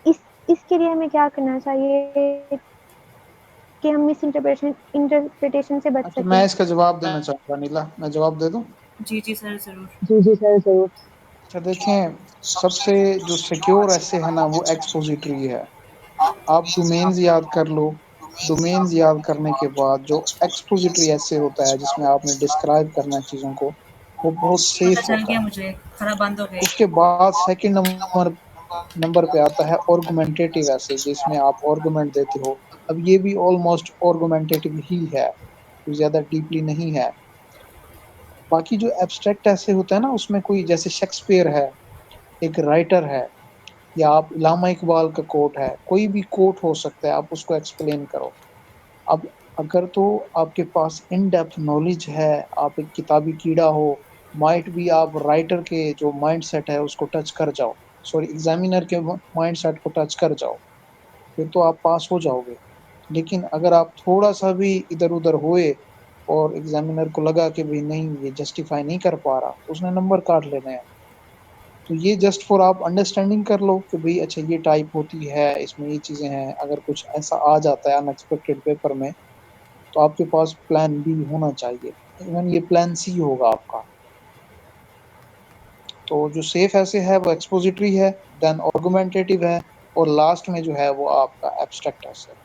इस इसके लिए हमें क्या करना चाहिए कि हम मिस इंटरप्रिटेशन से बच अच्छा, सकें? मैं इसका जवाब देना चाहूँगा नीला, मैं जवाब दे दूँ? जी जी सर जरूर। जी जी सर जरूर। अच्छा देखें, सबसे जो सिक्योर ऐसे है ना वो एक्सपोजिटरी है। आप डोमेन्स याद कर लो। डोमेन्स याद करने के बाद जो एक्सपोजिटरी ऐसे होता है जिसमें आपने डिस्क्राइब करना है चीज़ों को, वो बहुत पता सेफ चल होता गया है। मुझे, खरा बंद हो गई। उसके बाद सेकंड नंबर नंबर पे आता है आर्गुमेंटेटिव ऐसे, जिसमें आप आर्गुमेंट देते हो। अब ये भी ऑलमोस्ट आर्गुमेंटेटिव ही है, कोई ज़्यादा डीपली नहीं है। बाकी जो एब्स्ट्रैक्ट ऐसे होता है ना, उसमें कोई जैसे शेक्सपियर है, एक राइटर है, या आप इल्लामा इकबाल का कोट है, कोई भी कोट हो सकता है, आप उसको एक्सप्लेन करो। अब अगर तो आपके पास इन डेप्थ नॉलेज है, आप एक किताबी कीड़ा हो, माइट भी आप राइटर के जो माइंडसेट है उसको टच कर जाओ, सॉरी एग्जामिनर के माइंडसेट को टच कर जाओ, फिर तो आप पास हो जाओगे। लेकिन अगर आप थोड़ा-सा भी इधर-उधर हुए और एग्जामिनर को लगा कि भई नहीं ये जस्टिफाई नहीं कर पा रहा, तो उसने नंबर काट लेने हैं। तो ये जस्ट फॉर आप अंडरस्टैंडिंग कर लो कि भई अच्छा ये टाइप होती है, इसमें ये चीज़ें हैं, अगर कुछ ऐसा आ जाता है अनएक्सपेक्टेड पेपर में, तो आपके पास प्लान बी होना चाहिए। इवन ये प्लान सी होगा आपका। तो जो सेफ ऐसे है वो एक्सपोजिटरी है, देन आर्गुमेंटेटिव है, और लास्ट में जो है वो आपका एब्स्ट्रैक्ट ऐसे है।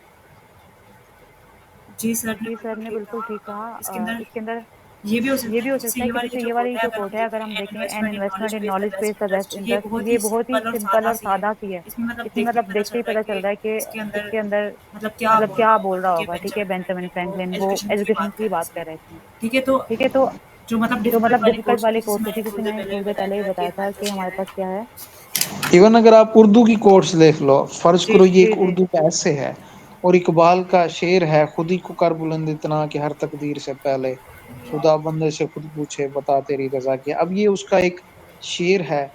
जी सर ने जी बिल्कुल सर ने ठीक बिल्कुल कहा। ठीक कहा। इसके अंदर इसके अंदर ये भी हो ये सकता भी है हो कि जैसे सकता है ये कि वाली जैसे जो ये कोट वाली है, जो अगर हम कोट है, देखें अगर हम एन देखें an investment in investment knowledge in based the knowledge best based the best interest, ये इंटरेस्ट, बहुत ये ही बहुत ही सिंपल और सिंपल सादा और सी है। सादा सी है। इसमें मतलब इसमें देखते ही मतलब पता देखते चल ही रहा है पता कि चल रहा है कि इसके अंदर इसके अंदर मतलब क्या मतलब बोल रहा क्या होगा, बोल रहा ठीक है, होगा, ठीक है, बेंजामिन बेंजामिन फ्रैंकलिन वो फ्रैंकलिन, वो एजुकेशन की एजुकेशन बात कर की रहे हैं बात कर इसमें। रहे थे। ठीक है, तो ठीक है, तो जो मतलब जो डिफिकल्ट मतलब वाली डिफिकल्ट कोर्स होती वाली है, जैसे कोर्स होती मैंने है, जैसे थोड़ी देर मैंने पहले थोड़ी भी देर बताया पहले ही था कि बताया हमारे था पास कि क्या हमारे है। पास क्या है। इवन अगर आप उर्दू की कोट्स देख लो, फर्ज जी करो ये जी एक जी उर्दू का ऐसे है, और इकबाल का शेर है, खुद ही को कर बुलंद इतना कि हर तकदीर से पहले खुदा बंदे से खुद पूछे बता तेरी रजा क्या। अब ये उसका एक शेर है,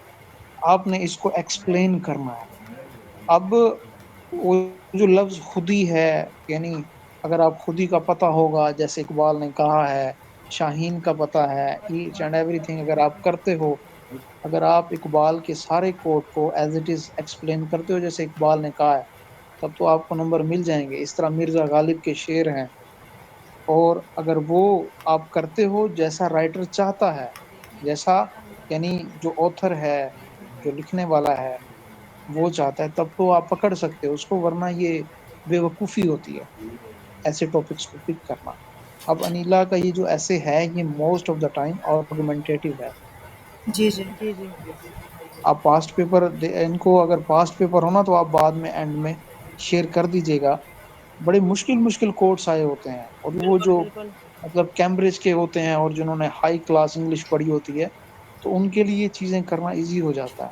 आपने इसको एक्सप्लेन करना है। अब वो जो लफ्ज खुदी है, यानी अगर आप खुदी का पता होगा, जैसे इकबाल ने कहा है, शाहीन का पता है, ईच एंड एवरीथिंग अगर आप करते हो, अगर आप इकबाल के सारे कोट को एज इट इज एक्सप्लेन करते हो जैसे इकबाल ने कहा है, तब तो आपको नंबर मिल जाएंगे। इस तरह मिर्जा गालिब के शेर हैं, और अगर वो आप करते हो जैसा राइटर चाहता है, जैसा यानी जो ऑथर है, जो लिखने वाला है वो चाहता है, तब तो आप पकड़ सकते हो उसको, वरना ये बेवकूफ़ी होती है ऐसे टॉपिक्स को पिक करना। अब अनिला का ये जो ऐसे है, ये most of the time argumentative है। जी, जी। जी जी आप पास्ट पेपर इनको अगर पास्ट पेपर हो ना, तो आप बाद में एंड में शेयर कर दीजिएगा। बड़े मुश्किल मुश्किल कोट्स आए होते हैं, और वो बिल्कुल, जो बिल्कुल। मतलब कैम्ब्रिज के होते हैं, और जिन्होंने हाई क्लास इंग्लिश पढ़ी होती है, तो उनके लिए चीज़ें करना इजी हो जाता है।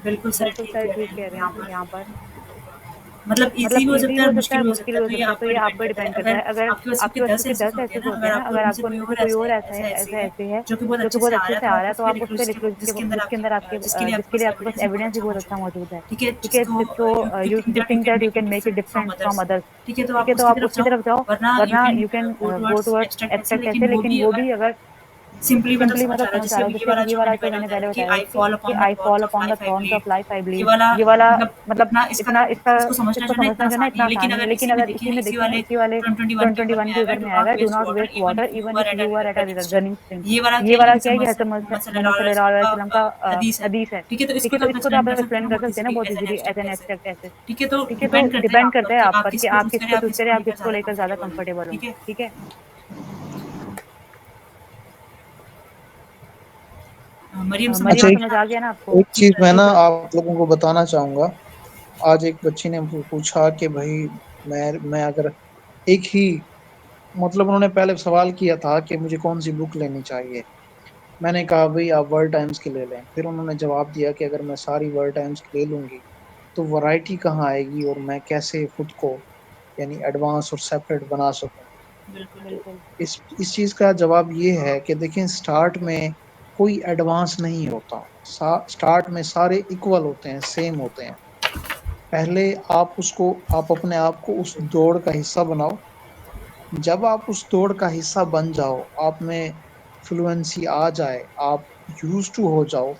बिल्कुल सर बिल्कुल ठीक सर कह रहे ठीक हैं कह रहे यहाँ हैं पर। यहाँ पर। मतलब ईज़ी मतलब भी हो इजी सकता भी है हो और सकता मुश्किल है, भी हो मुश्किल सकता है, भी हो तो ये सकता है, आप तो पे ये आप डिपेंड पे करता है। डिपेंड करता अगर है। अगर आपके पास आपके क्योंकि पास 10 क्योंकि ऐसे 10 होते हैं ऐसे ना, होते अगर हैं ना, आपको अगर इनमें से आपको कोई इनमें से और कोई ऐसा और है ऐसा ऐसा है, ऐसे ऐसा है, ऐसे है, जो कि बहुत जो कि अच्छे बहुत से आ अच्छे रहा है, से तो आ आप रहा है, उस तो पे आप लिख उस लो, पे लिख लो, जिसके अंदर जिसके आपकी अंदर आपके जिसके लिए आपके जिसके पास लिए आपके पास एविडेंस भी बहुत एविडेंस भी अच्छा बहुत मौजूद अच्छा है। मौजूद है। ठीक है, ठीक है, जिसको जिसको you you think you that you think can that you make can it make it different from different from others. Others. ठीक है, तो ठीक आप है, तो उसकी आप तरफ उसकी जाओ, तरफ जाओ, वरना यू वरना can you can go go towards towards abstract ऐसे, एब्स्ट्रैक्ट लेकिन ऐसे, वो लेकिन भी वो अगर भी अगर सिंपली मतलब सिंपली समझ आ मतलब रहा है, समझ आ जैसे रहा है, अभी ये जैसे वाला अभी ये जो वाला मैंने जो पहले मैंने बताया पहले था कि बताया था आई फॉल कि upon the I fall Thrones of upon the life I thrones believe, of life I ये बिलीव, वाला ये वाला मतलब मतलब इतना इसका इसको समझना इसको जो है इतना समझना जो है ना आसान नहीं इतना है, लेकिन आसान नहीं है, अगर लेकिन इसी में अगर देखें, इसी में इसी देखें, वाले इसी वाले 2021 के ऊपर 2021 में के आया हुआ ऊपर है, में डू आया हुआ नॉट है, do waste not water waste even water if you even are if at you are at a a running stream. Running stream. ये वाला ये क्या है कि वाला जैसे क्या है कि मोहम्मद सल्लल्लाहु मोहम्मद अलैहि सल्लल्लाहु वसल्लम अलैहि का वसल्लम का हदीस है। हदीस है। ठीक है, तो ठीक इसको है, तो तो आप इसको तो एक्सप्लेन आप कर सकते हैं एक्सप्लेन ना कर बहुत सकते हैं ना इजीली बहुत as an easily as abstract an ऐसे। एब्स्ट्रैक्ट ऐसे। ठीक है, तो ठीक है, तो डिपेंड करता है डिपेंड आप पर करता है कि आप आप पर कि किसको आप चूज़ करें, किसको आप चूज किसको करें, आप लेकर किसको ज़्यादा लेकर ज्यादा कंफर्टेबल हो। कंफर्टेबल हो। ठीक है? ठीक है। मरियम समझ अच्छा, आ मरियम एक गया समझ ना आ आपको? गया ना आपको? एक चीज़ मैं जी ना सर। आप लोगों को बताना चाहूँगा। आज एक बच्ची ने पूछा कि भई मैं अगर एक ही मतलब उन्होंने पहले सवाल किया था कि मुझे कौन-सी बुक लेनी चाहिए। मैंने कहा भई आप वर्ल्ड टाइम्स की ले लें। फिर उन्होंने जवाब दिया कि अगर मैं सारी वर्ल्ड टाइम्स की ले लूँगी, तो वैरायटी कहाँ आएगी और मैं कैसे खुद को यानी एडवांस और सेपरेट बना सकूँ। बिल्कुल। तो बिल्कुल इस चीज़ का जवाब ये है कि देखिए, स्टार्ट में कोई एडवांस नहीं होता। स्टार्ट में सारे इक्वल होते हैं, सेम होते हैं। पहले आप अपने आप को उस दौड़ का हिस्सा बनाओ। जब आप उस दौड़ का हिस्सा बन जाओ, आप में फ्लुएंसी आ जाए, आप यूज़्ड टू हो जाओ,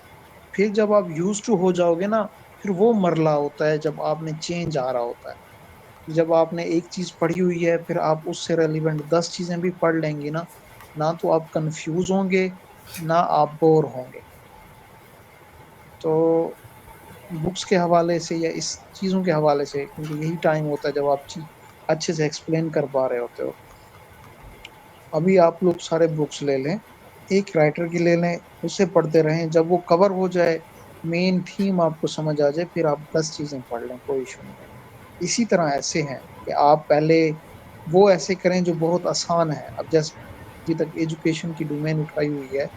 फिर जब आप यूज़्ड टू हो जाओगे ना, फिर वो मरला होता है जब आप में चेंज आ रहा होता है। जब आपने एक चीज़ पढ़ी हुई है, फिर आप उससे रेलेवेंट 10 चीज़ें भी पढ़ लेंगे ना, ना तो आप कन्फ्यूज़ होंगे, ना आप बोर होंगे। तो बुक्स के हवाले से या इस चीज़ों के हवाले से, क्योंकि यही टाइम होता है जब आप चीज़ अच्छे से एक्सप्लेन कर पा रहे होते हो। अभी आप लोग सारे बुक्स ले लें, एक राइटर की ले लें, उसे पढ़ते रहें, जब वो कवर हो जाए, मेन थीम आपको समझ आ जाए, फिर आप 10 चीज़ें पढ़ लें, कोई इश्यू नहीं है। इसी तरह ऐसे हैं कि आप पहले वो ऐसे करें जो बहुत आसान है। अब जैसे अभी तक एजुकेशन की डोमेन उठाई हुई है,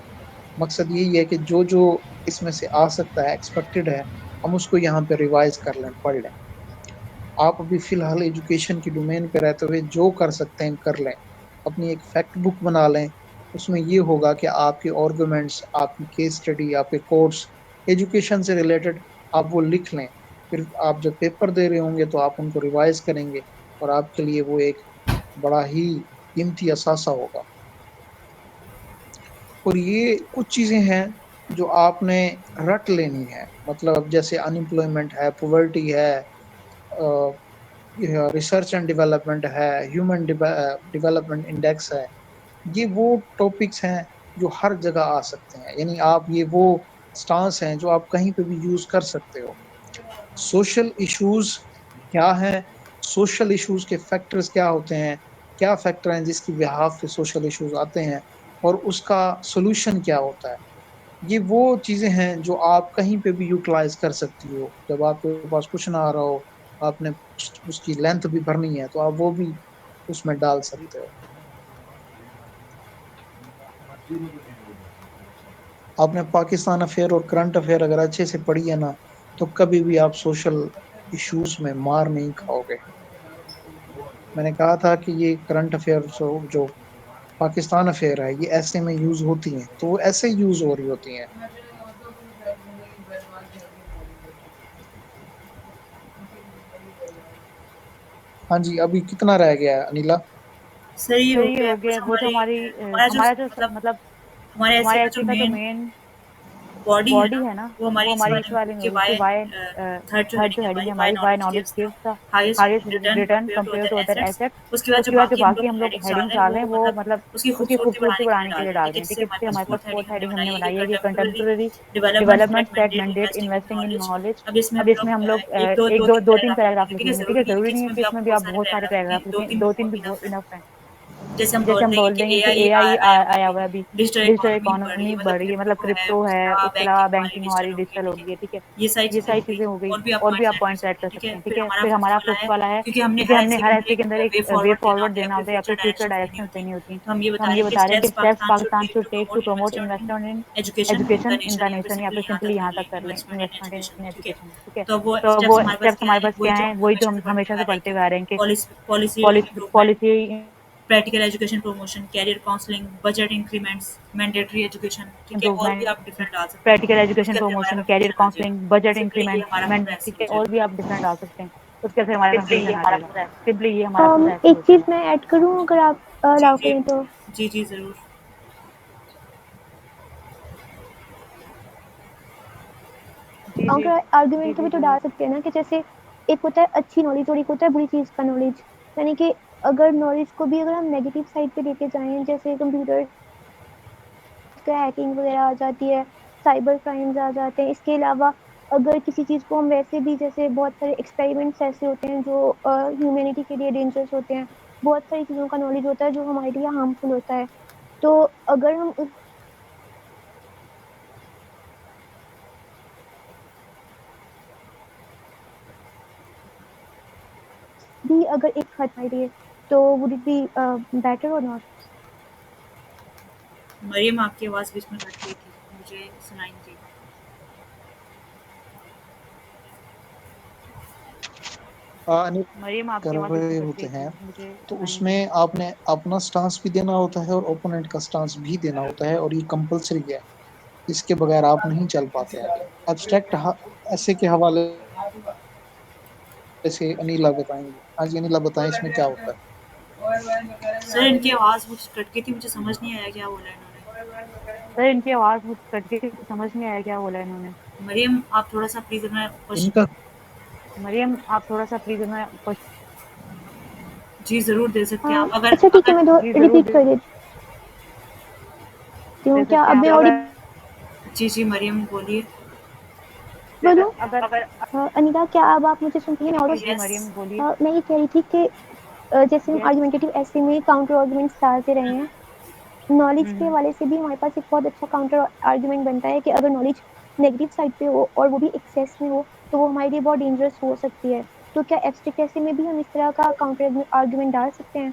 मकसद यही है कि जो जो इसमें से आ सकता है, एक्सपेक्टेड है, हम उसको यहाँ पे रिवाइज कर लें, पढ़ लें। आप अभी फिलहाल एजुकेशन की डोमेन पे रहते हुए जो कर सकते हैं कर लें। अपनी एक फैक्ट बुक बना लें, उसमें ये होगा कि आपके आर्गुमेंट्स, आपकी केस स्टडी, आपके कोर्स, एजुकेशन से रिलेटेड आप वो लिख लें। फिर आप जब पेपर दे रहे होंगे तो आप उनको रिवाइज करेंगे और आपके लिए वो एक बड़ा ही कीमती असासा होगा। और ये कुछ चीजें हैं जो आपने रट लेनी है, मतलब अब जैसे अनएम्प्लॉयमेंट है, पॉवर्टी है, रिसर्च एंड डेवलपमेंट है, ह्यूमन डेवलपमेंट इंडेक्स है। ये वो टॉपिक्स हैं जो हर जगह आ सकते हैं, यानी आप ये वो स्टांस हैं जो आप कहीं पे भी यूज कर सकते हो। सोशल इश्यूज क्या हैं, सोशल इश्यूज के फैक्टर्स क्या होते हैं, क्या फैक्टर हैं जिसकी बिहाफ पे सोशल इश्यूज आते हैं और उसका सोल्यूशन क्या होता है। ये वो चीजें हैं जो आप कहीं पे भी यूटिलाइज कर सकती हो। जब आपके पास कुछ ना आ रहा हो, आपने उसकी लेंथ भी भरनी है, तो आप वो भी उसमें डाल सकते हो। आपने पाकिस्तान अफेयर और करंट अफेयर अगर अच्छे से पढ़ी है ना, तो कभी भी आप सोशल इश्यूज में मार नहीं खाओगे। मैंने कहा था कि ये करंट अफेयर जो पाकिस्तान अफेयर है, ये ऐसे में यूज होती हैं, तो वो ऐसे यूज हो रही होती हैं। हाँ जी, अभी कितना रह गया है अनिला? सही हो सही गया हो कुछ गया। वो जो हमारी हमारा जो हमारा जो मतलब मतलब हमारे ऐसे हमारे का जो ऐसे का जो मेन मेन बॉडी है बॉडी ना, है ना, वो हमारी वो इसी हमारी वाले इस में वाले है में कि होगी कि वाई वाई थर्ड जो थर्ड हेडिंग जो है हेडिंग हमारी है वाई हमारी, why knowledge knowledge gives the gives the highest highest return return compare to compare other to other assets. Assets. उसके बाद जो उसके बाद जो बाकी हम बाकी लोग हम लोग हेडिंग्स डाल हेडिंग्स रहे हैं डाल वो रहे हैं, वो मतलब मतलब उसकी उसकी खूबसूरती खूबसूरती बढ़ाने के लिए बढ़ाने के डाल लिए रहे हैं। डाल ठीक रहे है, हैं। ठीक जैसे है, हमारे इससे पास हमारे पास फोर्थ फोर्थ हेडिंग हमने हेडिंग हमने बनाई है कि बनाई है कि contemporary contemporary development development that that mandate mandate investing in investing in knowledge. Knowledge. अब इसमें अब हम इसमें लोग हम लोग एक दो एक दो दो तीन दो तीन पैराग्राफ पैराग्राफ लिखेंगे। ठीक है, लिखेंगे। ठीक है, जरूरी नहीं है जरूरी कि नहीं है इसमें कि भी इसमें आप भी बहुत आप सारे बहुत सारे पैराग्राफ पैराग्राफ लिखें, दो लिखें, तीन दो तीन भी बहुत इनफ है। इनफ है। जैसे हम जैसे बोल हम देंगे बोल कि देंगे कि एआई एआई आया हुआ है आया अभी, हुआ है अभी, डिजिटल डिजिटल इकोनॉमी बढ़ रही इकोनॉमी है, मतलब बढ़ रही है, मतलब क्रिप्टो है, क्रिप्टो है, उसके अलावा हमारी बैंकिंग हमारी डिजिटल हो गई। डिजिटल हो ठीक है, गई है। ठीक है, ये सारी ये चीजें सारी हो गई। चीजें हो गई, और भी आप और भी पॉइंट्स आप ऐड कर पॉइंट्स ऐड सकते कर हैं। ठीक सकते है, हैं। ठीक फिर है, हमारा फिर फिफ्थ हमारा वाला फिफ्थ है, वाला है, क्योंकि हमने क्योंकि हर हमने ऐसे के हर अंदर ऐसे के एक अंदर वे वे फॉरवर्ड देना फॉरवर्ड होता है या देना फिर होता है या फ्यूचर फिर फ्यूचर डायरेक्शन देनी डायरेक्शंस होती है। देनी होती हैं। तो हम ये तो बता हम रहे ये हैं कि बता रहे हैं कि steps steps Pakistan should Pakistan take should to take to promote promote investment in investment in education in education the in the nation, या फिर नेशन, या फिर सिंपली यहाँ सिंपली तक यहाँ कर तक लें कर लें, इन्वेस्टमेंट इन इन्वेस्टमेंट एजुकेशन। इन ठीक है, एजुकेशन। ठीक है, तो वो तो स्टेप्स वो हमारे पास स्टेप्स क्या हमारे है, पास वही क्या जो हैं, हम वही जो हमेशा हम से पढ़ते हमेशा हुए से आ रहे हैं पढ़ते कि हुए आ रहे हैं कि policy improvement, policy practical education promotion, career counselling, budget increments, mandatory education. ठीक है, और भी इम्प्रूवमेंट, आप डिफरेंट डाल सकते प्रैक्टिकल हैं। एजुकेशन उसके बाद फिर हमारा प्रमोशन, कैरियर कंक्लूजन आ काउंसलिंग, बजट जाएगा। सिंपली ये हमारा इंक्रीमेंट। पूरा ऐसे ठीक हो है, और जाएगा। भी आप डिफरेंट डाल सकते हैं। उसके फिर हमारा सिंपली ये कंक्लूजन आ हमारा जाएगा। पूरा सिंपली ये हमारा पूरा ऐसे एक हो चीज जाएगा। मैं ऐड करूँ अगर आप जी अलाउ जी करें तो। जी जी जरूर। जी जी अगर जी आर्गुमेंट के जी भी तो जरूर। डाल सकते हैं ना कि जैसे एक होता है अच्छी नॉलेज और एक होता है बुरी चीज का नॉलेज। यानी कि अगर नॉलेज को भी अगर हम नेगेटिव साइड पे लेके जाएं, जैसे कंप्यूटर का हैकिंग वगैरह आ जाती है, साइबर क्राइम्स आ जाते हैं। इसके अलावा अगर किसी चीज को हम वैसे भी, जैसे बहुत सारे एक्सपेरिमेंट्स ऐसे होते हैं जो ह्यूमैनिटी के लिए डेंजरस होते हैं, बहुत सारी चीजों का नॉलेज होता है जो हमारे लिए हार्मफुल होता है। तो अगर हम उस भी अगर एक हटाई है तो वुड इट बी बेटर और नॉट? मरियम आपकी आवाज़ बीच में कट गई थी, मुझे सुनाई नहीं दी। अनिल मरियम कर आपकी आवाज रहे इसमें कट होते गई हैं, थी, मुझे तो सुनाई नहीं दी। उसमें आपने अपना स्टांस भी देना होता है और ओपोनेंट का स्टांस भी देना होता है, और ये कंपलसरी है। इसके बगैर आप नहीं चल पाते हैं। एब्स्ट्रैक्ट ऐसे के हवाले से अनिला बताएंगे। हाँ जी अनिला बताएं, इसमें क्या होता है? सर इनकी आवाज़ कुछ कट गई थी, मुझे समझ नहीं आया क्या बोला इन्होंने। सर इनकी आवाज मुझे कट गई थी, समझ नहीं आया क्या बोला इन्होंने। मरियम आप थोड़ा सा प्लीज अपना इनका क्वेश्चन। मरियम आप थोड़ा सा प्लीज हमें क्वेश्चन। जी जरूर दे सकते हैं हाँ, आप, अगर अच्छा ठीक है, अगर मैं दो जी जरूर रिपीट कर देती दे हूँ। क्या सकते हैं अब आप, मैं अगर जी जी मरियम बोलिए। बोलूँ? अगर अनिता, क्या अब आप मुझे सुनती हैं? मैं और जी जी यस। मरियम बोलिए। मैं ये कह रही थी कि जैसे हम यस। आर्गुमेंटेटिव ऐसे में काउंटर आर्गुमेंट्स डालते रहे हैं, नॉलेज के हम्म। हवाले से भी हमारे पास एक बहुत अच्छा काउंटर आर्गुमेंट बनता है कि अगर नॉलेज नेगेटिव साइड पे हो और वो भी एक्सेस में हो तो वो हमारे लिए बहुत डेंजरस हो सकती है। तो क्या एब्स्ट्रैक्ट ऐसे में भी हम इस तरह का काउंटर आर्गुमेंट डाल सकते हैं?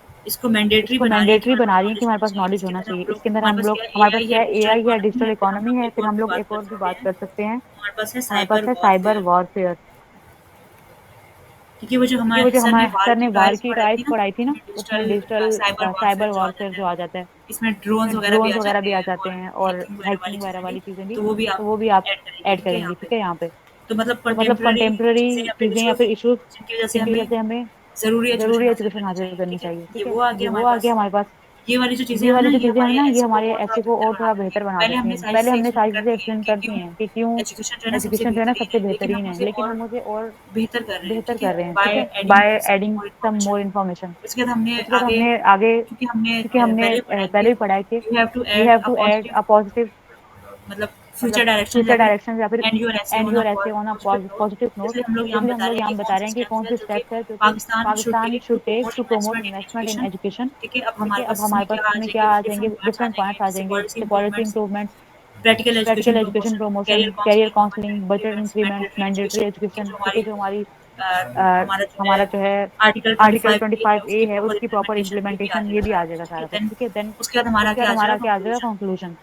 इसको मैंडेटरी बना रही है कि हमारे पास नॉलेज होना चाहिए। इसके अंदर हमारे पास क्या है, एआई है, डिजिटल इकोनॉमी है, फिर हम लोग एक और भी बात कर सकते हैं, हमारे पास है साइबर वॉरफेयर। क्योंकि वो जो क्योंकि वो जो सर ने हमारे सर ने वार की पढ़ाई टाइप्स थी ना, पढ़ाई थी ना, उसमें डिजिटल साइबर जो आ वॉरफेयर जाता जो है, आ जाता है, इसमें ड्रोन्स इसमें वगैरह भी ड्रोन्स आ वगैरह जाते भी आ हैं जाते और हैं और हैकिंग हैकिंग वाली वगैरह चीज़ें वाली भी, चीज़ें तो भी, वो भी तो आप वो भी आप ऐड ऐड करेंगे, करेंगे, ठीक ठीक है यहाँ पे। तो मतलब तो मतलब कंटेम्प्रेरी कंटेम्प्रेरी चीज़ें या फिर इश्यूज जिनकी वजह से हमें ज़रूरी एजुकेशन ज़रूरी हासिल एजुकेशन करनी हासिल चाहिए, करनी ठीक है? चाहिए, ये ठीक है? वो आ ये गया वो हमारे आ पास। गया हमारे पास। ये वाली जो चीज़ें ये हैं ना, वाली जो ये चीज़ें हैं ना, हमारे ये ऐसे को हमारे और थोड़ा एसे को बेहतर और बना थोड़ा देती बेहतर हैं। बना पहले देती हमने हैं। सारी पहले चीज़ें हमने एक्सप्लेन सारी कर चीज़ें दी हैं एक्सप्लेन कि कर दी क्यों हैं कि क्यों एजुकेशन जो है ना सबसे एजुकेशन जो है ना सबसे लेकिन हम बेहतरीन है, उसे लेकिन और हम उसे और बेहतर कर रहे हैं, बेहतर ठीक है? कर रहे हैं, ठीक बाय है? Adding by some adding more some information. More information. उसके बाद हमने उसके बाद आगे, हमने आगे, क्योंकि हमने पहले ही पढ़ा है पहले कि भी पढ़ा है कि you have to we add have a to add positive, a positive, मतलब फ्यूचर मतलब डायरेक्शंस या फ्यूचर फिर डायरेक्शंस या फिर and and your your essay essay on a on a positive note. Positive note. इसलिए हम लोग यहाँ इसलिए हम बता लोग रहे हैं यहाँ कि बता कौन रहे से हैं कि स्टेप्स कौन हैं से जो कि स्टेप्स है जो कि Pakistan should Pakistan take to should take promote to promote investment in investment in education, education. ठीक है? अब ठीक है? हमारे अब पास हमारे इसमें पास क्या आ इसमें क्या जाएंगे, आ जाएंगे, डिफरेंट पॉइंट्स आ डिफरेंट जाएंगे, पॉइंट्स आ जैसे जाएंगे, पॉलिसी जैसे policy improvements, improvements, practical practical education education promotion, promotion, career career counselling, counselling, budget budget increments, increment, mandatory mandatory education, ठीक है? एजुकेशन, जो ठीक है? हमारी जो हमारी हमारा हमारा जो है आर्टिकल आर्टिकल 25 ए है 25 ए उसकी है, प्रॉपर उसकी प्रॉपर इम्प्लीमेंटेशन, ये भी आ इम्प्लीमेंटेशन ये भी जाएगा आ सारा जाएगा कुछ, ठीक सारा है? कुछ, देन ठीक है? देन उसके बाद हमारा उसके बाद क्या आ जाएगा, हमारा क्या आ जाएगा कंक्लूजन, कंक्लूजन,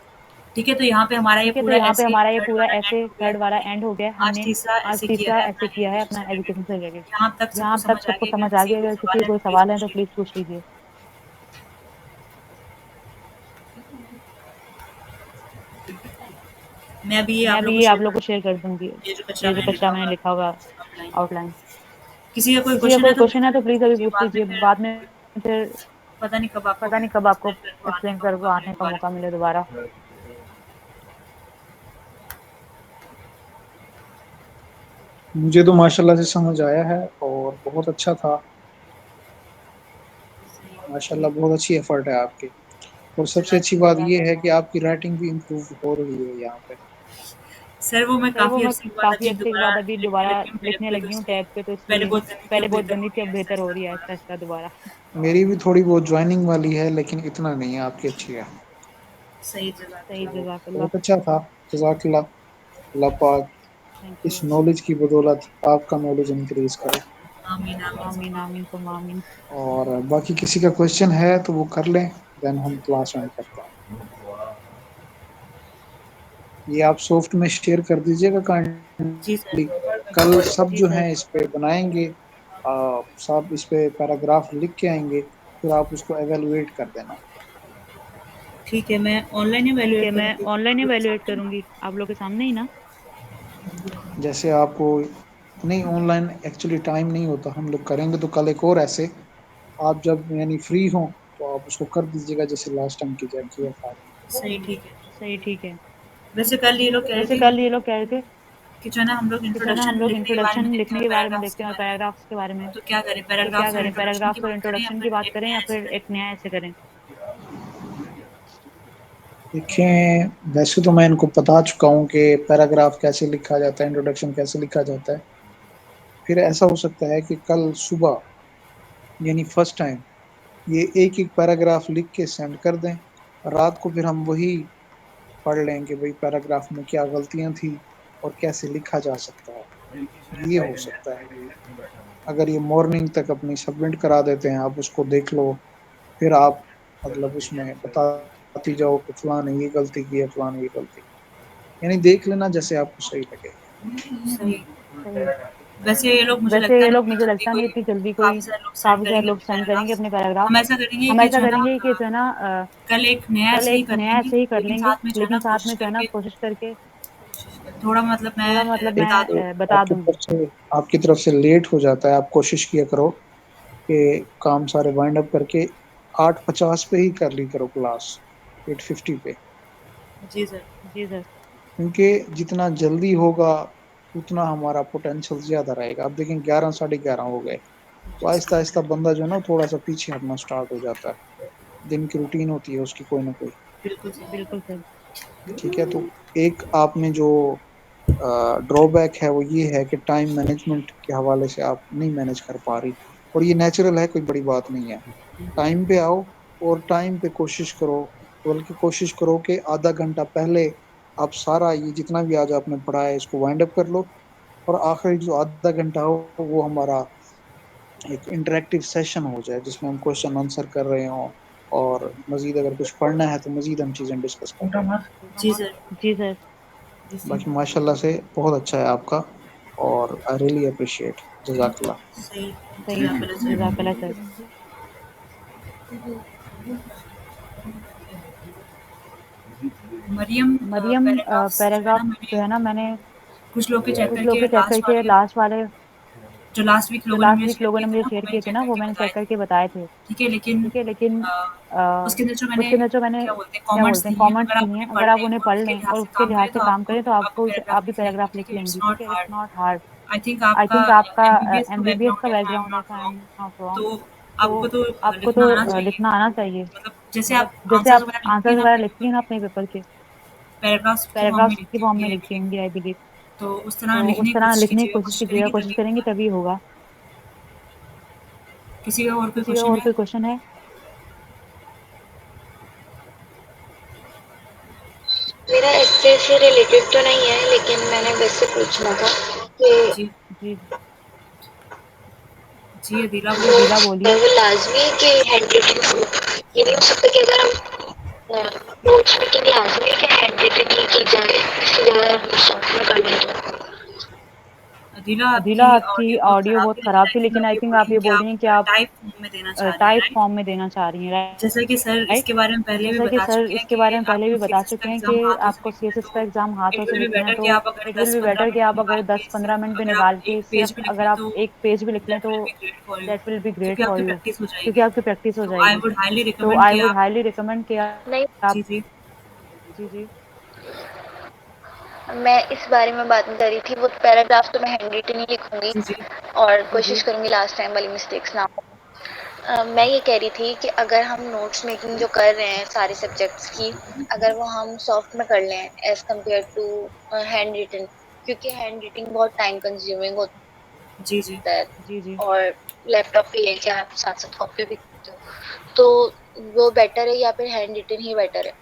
ठीक है, तो यहाँ पे हमारा ये ठीक है, तो पूरा यहाँ पे ऐसे हमारा ये थर्ड पूरा वाला एंड ऐसे हो गया। थर्ड वाला एंड हो गया। आज हमने तीसरा आज ऐसे किया तीसरा है अपना ऐसे किया है एजुकेशन अपना से रिलेटेड। एजुकेशन से रिलेटेड। यहाँ तक सबको यहाँ तक समझ आ सबको गया? अगर समझ आ किसी गया, को अगर किसी सवाल को है कोई तो प्लीज़ सवाल है तो पूछ प्लीज़ लीजिए। पूछ लीजिए। मैं अभी ये मैं आप लोग अभी को ये आप शेयर लोग कर को दूँगी, शेयर कर दूँगी, ये जो कचरा ये जो मैंने लिखा कचरा होगा मैंने लिखा होगा आउटलाइन। आउटलाइन। किसी का कोई किसी का क्वेश्चन है कोई तो क्वेश्चन प्लीज़ है अभी तो प्लीज़ पूछ अभी लीजिए, पूछ बाद में लीजिए, फिर बाद में फिर पता नहीं कब आपको एक्सप्लेन करने का मौका मिले दोबारा। मुझे तो माशाल्लाह से समझ आया है और बहुत अच्छा था। माशाल्लाह बहुत अच्छी एफर्ट है आपकी। और सबसे अच्छी बात ये है कि आपकी राइटिंग भी इम्प्रूव हो रही है यहाँ पे। सर वो मैं सर वो काफ़ी मैं अरसे के बाद काफ़ी अभी अरसे के दोबारा बाद अभी लिखने दोबारा लगी हूँ टैब लिखने पे, तो लगी हूँ इसलिए टैब पे, तो पहले इसलिए बहुत गंदी थी, अब पहले बहुत बेहतर हो गंदी रही थी, है अब बेहतर हो आहिस्ता-आहिस्ता रही है दोबारा। आहिस्ता-आहिस्ता दोबारा। मेरी भी थोड़ी बहुत ज्वाइनिंग वाली है लेकिन इतना नहीं है, आपकी अच्छी है। सही, सही, जज़ाकल्लाह। जज़ाकल्लाह। बहुत अच्छा था। जज़ाकल्लाह। अल्लाह पाक थैंक इस यू। नॉलेज की बदौलत आपका नॉलेज इंक्रीज करे। आमीन, आमीन, आमीन, सुम्मा आमीन, आमीन। सुम्मा आमीन। और बाकी किसी का क्वेश्चन है तो वो कर लें, देन हम क्लास एंड करते हैं। ये आप सॉफ्ट में शेयर कर दीजिएगा जी काइंडली। कल सर। सब जी जो सर। हैं इस पे बनाएंगे, सब इस पे पैराग्राफ लिख के आएंगे, फिर आप उसको एवेलुएट कर देना। ठीक है, मैं ऑनलाइन ठीक इवैल्यूएट है, मैं करूँगी ऑनलाइन आप लोग के इवैल्यूएट सामने। करूँगी आप लोग के सामने ही ना? जैसे आपको नहीं, ऑनलाइन एक्चुअली टाइम नहीं होता, हम लोग करेंगे तो कल एक और ऐसे, आप जब यानी फ्री हो तो आप उसको कर दीजिएगा जैसे लास्ट टाइम किया था। सही, ठीक है। सही, ठीक है। वैसे कल ये लोग कह रहे वैसे थे कल ये लोग कह रहे थे कि जो है ना हम लोग कि जो है ना हम इंट्रोडक्शन लोग लिखने के बारे में इंट्रोडक्शन देखते हैं लिखने और के बारे में पैराग्राफ्स के देखते हैं और बारे में। पैराग्राफ्स के बारे में। तो क्या करें, तो क्या पैराग्राफ्स और करें, इंट्रोडक्शन की पैराग्राफ्स और बात करें या इंट्रोडक्शन की फिर बात एक करें नया या ऐसे फिर करें? एक नया ऐसे करें? देखें, वैसे तो मैं इनको बता चुका हूँ कि पैराग्राफ कैसे लिखा जाता है, इंट्रोडक्शन कैसे लिखा जाता है। फिर ऐसा हो सकता है कि कल सुबह यानी फर्स्ट टाइम ये एक एक पैराग्राफ लिख के सेंड कर दें, रात को फिर हम वही पढ़ लें कि भाई पैराग्राफ में क्या गलतियां थी और कैसे लिखा जा सकता है। ये हो सकता है। अगर ये मॉर्निंग तक अपनी सबमिट करा देते हैं, आप उसको देख लो, फिर आप मतलब उसमें बताती जाओ कि फलां ने ये गलती की है, फलां ने ये गलती की। यानी देख लेना जैसे आपको सही लगे। सही। सही। वैसे ये लोग मुझे वैसे लगता ये नहीं लोग इतनी मुझे जल्दी लगता नहीं कोई इतनी जल्दी कोई काफ़ी सारे लोग सेंड काफ़ी सारे करेंगे लोग अपने सेंड करेंगे पैराग्राफ्स। अपने पैराग्राफ। हम ऐसा करेंगे हम कि ऐसा जो है ना करेंगे कि जो है ना कल एक नया कल ऐसे ही एक कर नया लेंगे, ऐसे ही कर लेकिन लेंगे, साथ में जो है ना लेकिन साथ कोशिश में जो है ना करके कोशिश करके थोड़ा मतलब मैं थोड़ा मतलब बता मैं दूँ। बता दूंगी। आपकी तरफ से लेट हो जाता है, आप कोशिश किया करो कि काम सारे वाइंड अप करके 8:50 पे ही कर ली करो क्लास, 8:50 पे। जी सर। जी सर। क्योंकि जितना जल्दी होगा उतना हमारा पोटेंशियल ज्यादा रहेगा। अब देखें 11 11:30 हो गए, तो जी आहिस्ता सर। आहिस्ता बंदा जो है ना थोड़ा सा पीछे हटना स्टार्ट हो जाता है। दिन की रूटीन होती है उसकी कोई ना कोई। बिल्कुल सर। बिल्कुल सर। ठीक है, तो एक आप में जो ड्रॉबैक है वो ये है कि टाइम मैनेजमेंट के हवाले से आप नहीं मैनेज कर पा रही, और ये नेचुरल है, कोई बड़ी बात नहीं है। टाइम पे आओ और टाइम पे कोशिश करो, बल्कि कोशिश करो कि आधा घंटा पहले आप सारा ये जितना भी आज आपने पढ़ा है इसको वाइंड अप कर लो, और आखिरी जो आधा घंटा हो वो हमारा एक इंटरेक्टिव सेशन हो जाए जिसमें हम क्वेश्चन आंसर कर रहे हों, और मजीद अगर कुछ पढ़ना है तो मजीद हम चीज़ें डिस्कस कर रहे हों। जी सर। जी सर। बाकी माशाल्लाह से बहुत अच्छा है आपका, और आई रियली अप्रिशिएट। जजाकल्लाह। सही। सही। जज़ाकल्लाह सर। जज़ाकल्लाह सर। मरियम मरियम पैराग्राफ्स जो है ना पैराग्राफ मैंने जो है ना मैंने कुछ लोग के चेक कुछ लोग करके के चेक लास्ट करके वाले लास्ट वाले जो लास्ट वीक जो लोगों ने लास्ट मुझे वीक शेयर लोगों किए ने थे मुझे ना वो शेयर मैंने किए थे चेक ना वो करके मैंने बताए चेक थे। करके बताए थे। ठीक है, लेकिन ठीक है, लेकिन उसके अंदर जो मैंने उसके अंदर जो मैंने क्या बोलते हैं क्या कमेंट्स बोलते हैं दिए हैं, कमेंट्स अगर आप दिए उन्हें हैं, पढ़ अगर आप लें उन्हें और पढ़ उसके लें लिहाज और से उसके काम लिहाज करें से तो काम आपको करें तो आप भी आपको पैराग्राफ आप भी लिख लेंगे। पैराग्राफ ठीक लिख है, इट्स लेंगी। ठीक नॉट है, it's hard. Not hard. I think I आपका थिंक आपका एमबीबीएस का एमबीबीएस का बैकग्राउंड है, इफ आई एम बैकग्राउंड है, not if I am wrong. Not wrong. तो तो आपको तो आपको तो लिखना आना चाहिए। लिखना आना चाहिए। मतलब जैसे मतलब आप जैसे आंसर्स आप वगैरह लिखती है आंसर्स ना वगैरह अपने लिखती पेपर हैं ना के, अपने पेपर के, पैराग्राफ्स की फॉर्म में पैराग्राफ्स की लिखती फॉर्म होंगी में आई लिखती बिलीव। होंगी आई बिलीव। तो उस तरह तो लिखने उस की तरह कोशिश लिखने की कीजिएगा, कोशिश कीजिएगा, कोशिश तभी करेंगे होगा। तभी होगा। किसी का और कोई किसी का क्वेश्चन और है? कोई क्वेश्चन है? मेरा एस्से से रिलेटेड तो नहीं है, लेकिन मैंने वैसे पूछना था कि जी। जी। जी अदीला जी वो बोलिए। अदीला बोलिए। वो लाज़मी है कि हैंड रिटन हो, ये नहीं हो सकता कि अगर हम नोट्स में के लिए आ जाए क्या हैंड रिटन की जाए इसके लिए हम शॉर्ट में कर लें तो अदिला अदिला आपकी आपकी ऑडियो बहुत ऑडियो खराब बहुत थी, खराब थी, लेकिन लेकिन आई थिंक आप ये बोल रही हैं कि आप टाइप फॉर्म में देना चाह रही हैं, टाइप राइट? फॉर्म में देना चाह रही हैं, जैसे कि सर राइट? इसके बारे में पहले भी जैसा कि बता सर चुके हैं इसके कि बारे में पहले आपको भी बता सीएसएस का चुके हैं कि एग्ज़ाम हाथों से आपको लिखना है, सीएसएस का तो एग्ज़ाम हाथों इट से विल बी लिखना है, बेटर तो कि आप अगर इट विल बी 10-15 बेटर कि मिनट आप अगर निकाल के 10-15 मिनट भी अगर निकाल आप के एक पेज सिर्फ भी लिख अगर लें आप तो एक पेज भी लिख लें दैट तो will be great for you, that will be great क्योंकि फॉर आपकी यू, प्रैक्टिस हो क्योंकि जाएगी। आपकी प्रैक्टिस हो तो आई जाएगी। वुड हाईली तो रिकमेंड आई कि वुड आप हाईली रिकमेंड कि नहीं आप जी। जी। मैं इस बारे में बात नहीं कर रही थी, वो पैराग्राफ तो मैं हैंड रिटन ही लिखूंगी जी, जी। और कोशिश करूंगी लास्ट टाइम वाली मिस्टेक्स ना हो। मैं ये कह रही थी कि अगर हम नोट्स मेकिंग जो कर रहे हैं सारे सब्जेक्ट्स की, अगर वो हम सॉफ्ट में कर लें as compare to handwritten, क्योंकि हैंड रिटिंग बहुत टाइम कंज्यूमिंग जी, जी। होता है जी। और लैपटॉप पे लेके आप साथ साथ कॉपी भी करते हो, तो वो बेटर है या फिर हैंड रिटन ही बेटर है?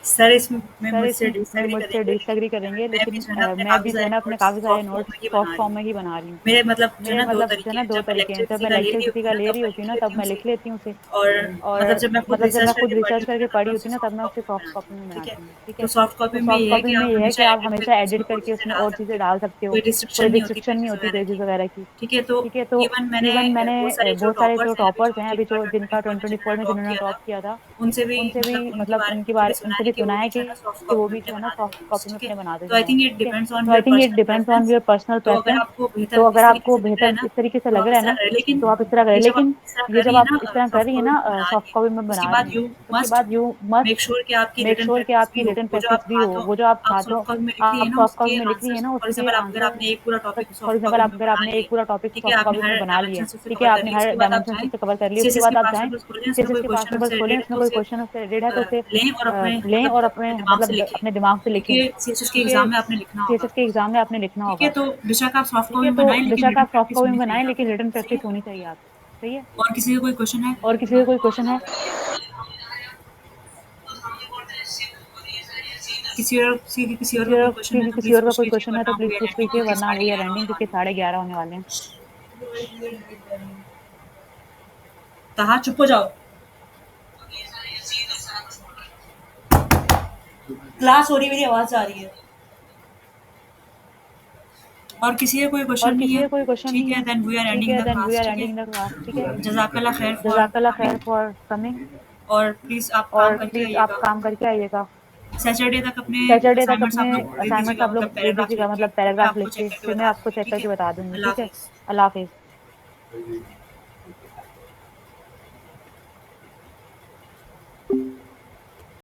सर इसमें सर मुझसे इसमें डिसएग्री मुझसे करेंगे, डिसएग्री लेकिन करेंगे, मैं भी लेकिन जो है ना अपने मैं काफ़ी भी जो है सारे ना अपने नोट्स काफ़ी सारे सॉफ्ट फॉर्म नोट्स में ही बना सॉफ्ट रही फॉर्म हूँ। में ही बना रही हूँ। मेरे मतलब जो है मेरे ना 2 मतलब जो तरीके है ना हैं, 2 जब मैं तरीके हैं, लेक्चर जब किसी मैं का ले लेक्चर रही किसी होती का हूँ ना ले तब रही मैं होती हूँ लिख ना, तब लेती हूँ मैं उसे, लिख लेती हूँ उसे, और और मतलब जब मैं खुद मतलब जब मैं रिसर्च खुद करके पढ़ रही रिसर्च होती हूँ करके ना तब पढ़ी मैं होती उसे हूँ ना, तब सॉफ्ट मैं उसे कॉपी में सॉफ्ट बनाती कॉपी में हूँ, ठीक है? बनाती हूँ, ठीक तो है? सॉफ्ट तो कॉपी में ये सॉफ्ट है कॉपी कि में आप ये है कि हमेशा आप एडिट हमेशा करके एडिट उसमें कोई करके चीज़ें उसमें डाल और सकते चीज़ें हो, डाल सकते हो, कोई कोई रिस्ट्रिक्शन नहीं होती रिस्ट्रिक्शन नहीं पेजेज़ होती वगैरह पेजेस की, वगैरह की, ठीक है? तो ठीक है? तो इवन मैंने इवन मैंने बहुत सारे जो बहुत सारे जो टॉपर्स टॉपर्स हैं हैं अभी अभी जो जो जिनका 2024 में 2024 में टॉप जिन्होंने किया था, टॉप किया था, उनसे भी मतलब उनके उनके बारे बारे में उनसे सुना है भी कि सुना वो है भी जो है ना सॉफ्ट कि वो कॉपी में भी अपने जो है ना बना सॉफ्ट देते हैं, कॉपी में ठीक है? अपने बना तो देते आई हैं, थिंक इट ठीक है? डिपेंड्स ऑन तो I your think it personal depends on preference. Your personal तो अगर प्रेफरेंस। आपको तो बेहतर अगर इस तरीके आपको से लग रहा है बेहतर ना, इस तरीके से तो लग आप रहा इस है तरह ना, करें, लेकिन तो आप इस तरह करें, ये जब आप लेकिन इस तरह ये कर रही जब है आप ना इस तरह कर सॉफ्ट रही है कॉपी ना में बना रही सॉफ्ट है, कॉपी में उसके बना रही बाद हैं, यू उसके मस्ट बाद यू मस्ट मेक श्योर कि आपकी मेक रिटन श्योर कि प्रैक्टिस भी आपकी हो। रिटन वो जो प्रैक्टिस आप भी हो, हाथों वो जो आप आप हाथों सॉफ्ट कॉपी में लिख रही है आप ना सॉफ्ट कॉपी उसके में लिख रही है आंसर्स, ना फॉर उसके एग्जाम्पल अगर आंसर, आपने एक पूरा topic for soft example copy में अगर बना आपने लिए, एक पूरा टॉपिक ठीक है? सॉफ्ट आपने कॉपी हर में बना लिया, डायमेंशन उसे ठीक है? कवर कर आपने ली, हर उसके बाद आप डायमेंशन जाएँ से कवर कर लिया, उसके सीएसएस बाद के आप पास जाएँ पेपर्स खोलें, उसमें सीएसएस कोई के पास क्वेश्चन पेपर्स उससे खोलें, रिलेटेड उसमें तो कोई उसे क्वेश्चन उससे रिलेटेड है तो उसे लें और अपने लें मतलब और अपने अपने दिमाग से मतलब लिखें, अपने दिमाग से लिखें, क्योंकि सीएसएस के क्योंकि एग्ज़ाम में आपने लिखना होगा, सीएसएस के एग्जाम में आपने लिखना ठीक है? होगा, तो बेशक आप सॉफ्ट ठीक कॉपी है? में तो बनाएँ लेकिन बेशक रिटन आप सॉफ्ट प्रैक्टिस कॉपी में होनी चाहिए बनाएं, लेकिन आपकी, रिटन सही प्रैक्टिस है? होनी चाहिए आपकी, सही है? और किसी का कोई क्वेश्चन है? और किसी का कोई क्वेश्चन है? किसी और का कोई क्वेश्चन है तो किसी प्लीज़ और का पूछ कोई लीजिए, क्वेश्चन है तो वरना प्लीज वी आर पूछ एंडिंग लीजिए, क्योंकि वरना वी आर 11:30 एंडिंग होने क्योंकि वाले हैं। 11:30 होने वाले हैं। ताहा चुप हो जाओ, क्लास हो रही है, मेरी आवाज़ आ रही है। और किसी का कोई और क्वेश्चन नहीं किसी है, का कोई क्वेश्चन ठीक नहीं है? है, देन वी आर ठीक एंडिंग है? The then we class, are ठीक है? एंडिंग द क्लास, ठीक है? जज़ाकल्लाह खैर फॉर जज़ाकल्लाह खैर कमिंग, फॉर कमिंग, और प्लीज़ आप काम और करके प्लीज आप आइएगा। काम करके आइएगा। सैटरडे तक अपने सैटरडे तक असाइनमेंट्स अपने आप लोग दे असाइनमेंट्स दीजिएगा, आप मतलब लोग दे पैराग्राफ लिख दीजिएगा, के, मतलब फिर मैं पैराग्राफ आपको लिख चेक के, करके फिर मैं बता आपको दूँगी, चेक ठीक है? करके बता दूंगी, अल्लाह ठीक है? हाफ़िज़। अल्लाह हाफिज।